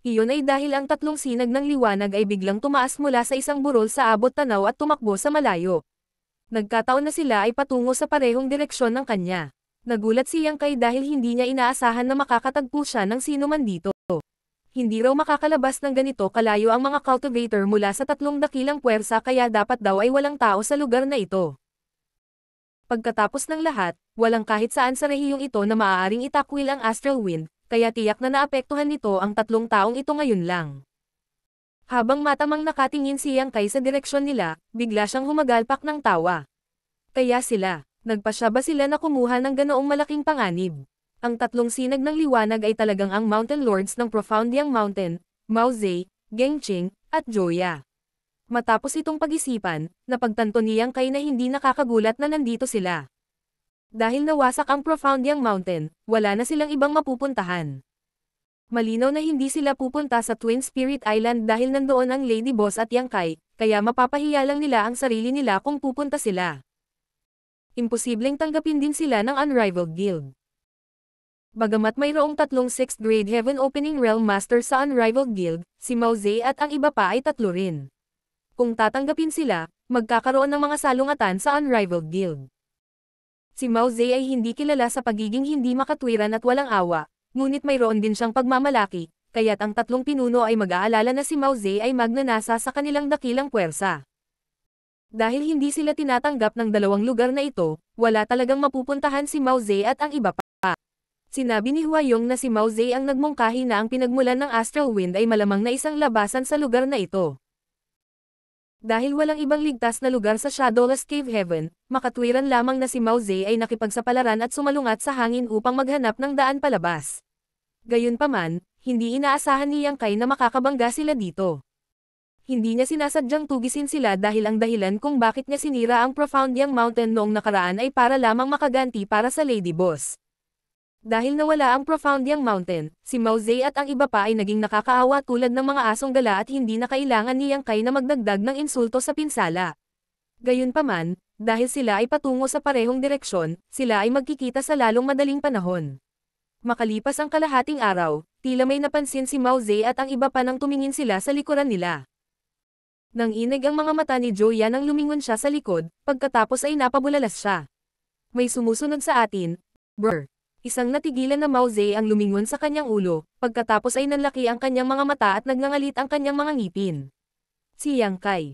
Iyon ay dahil ang tatlong sinag ng liwanag ay biglang tumaas mula sa isang burol sa abot tanaw at tumakbo sa malayo. Nagkataon na sila ay patungo sa parehong direksyon ng kanya. Nagulat si Yang Kai dahil hindi niya inaasahan na makakatagpo siya ng sino man dito. Hindi raw makakalabas ng ganito kalayo ang mga cultivator mula sa tatlong dakilang puwersa kaya dapat daw ay walang tao sa lugar na ito. Pagkatapos ng lahat, walang kahit saan sa rehiyong ito na maaaring itakwil ang Astral Wind, kaya tiyak na naapektuhan nito ang tatlong taong ito ngayon lang. Habang matamang nakatingin si Yang Kai sa direksyon nila, bigla siyang humagalpak ng tawa. Kaya nagpasya ba sila na kumuha ng ganoong malaking panganib? Ang tatlong sinag ng liwanag ay talagang ang Mountain Lords ng Profoundiang Mountain, Mao Zedong, Gengqing, at Joya. Matapos itong pag-isipan, napagtanto ni Yang Kai na hindi nakakagulat na nandito sila. Dahil nawasak ang Profoundiang Mountain, wala na silang ibang mapupuntahan. Malinaw na hindi sila pupunta sa Twin Spirit Island dahil nandoon ang Lady Boss at Yang Kai, kaya mapapahiya lang nila ang sarili nila kung pupunta sila. Imposibleng tanggapin din sila ng Unrivaled Guild. Bagamat mayroong tatlong 6th grade Heaven Opening Realm Master sa Unrivaled Guild, si Mao Zedong at ang iba pa ay tatlo rin. Kung tatanggapin sila, magkakaroon ng mga salungatan sa Unrivaled Guild. Si Mao Zedong ay hindi kilala sa pagiging hindi makatwiran at walang awa, ngunit mayroon din siyang pagmamalaki, kaya't ang tatlong pinuno ay mag-aalala na si Mao Zedong ay magnanasa sa kanilang dakilang puwersa. Dahil hindi sila tinatanggap ng dalawang lugar na ito, wala talagang mapupuntahan si Mao Zedong at ang iba pa. Sinabi ni Huayong na si Mao Zedong ang nagmungkahi na ang pinagmulan ng Astral Wind ay malamang na isang labasan sa lugar na ito. Dahil walang ibang ligtas na lugar sa Shadowless Cave Heaven, makatwiran lamang na si Mao Zedong ay nakipagsapalaran at sumalungat sa hangin upang maghanap ng daan palabas. Gayunpaman, hindi inaasahan ni Yang Kai na makakabangga sila dito. Hindi niya sinasadyang tugisin sila dahil ang dahilan kung bakit niya sinira ang Profoundiang Mountain noong nakaraan ay para lamang makaganti para sa Lady Boss. Dahil nawala ang Profoundiang Mountain, si Mao Zedong at ang iba pa ay naging nakakaawa tulad ng mga asong gala at hindi na kailangan ni Yang Kai na magdagdag ng insulto sa pinsala. Gayunpaman, dahil sila ay patungo sa parehong direksyon, sila ay magkikita sa lalong madaling panahon. Makalipas ang kalahating araw, tila may napansin si Mao Zedong at ang iba pa nang tumingin sila sa likuran nila. Nang inig ang mga mata ni Joya nang lumingon siya sa likod, pagkatapos ay napabulalas siya. May sumusunod sa atin, brr. Isang natigilan na Mao Zedong ang lumingon sa kanyang ulo, pagkatapos ay nanlaki ang kanyang mga mata at nagngangalit ang kanyang mga ngipin. Si Yang Kai.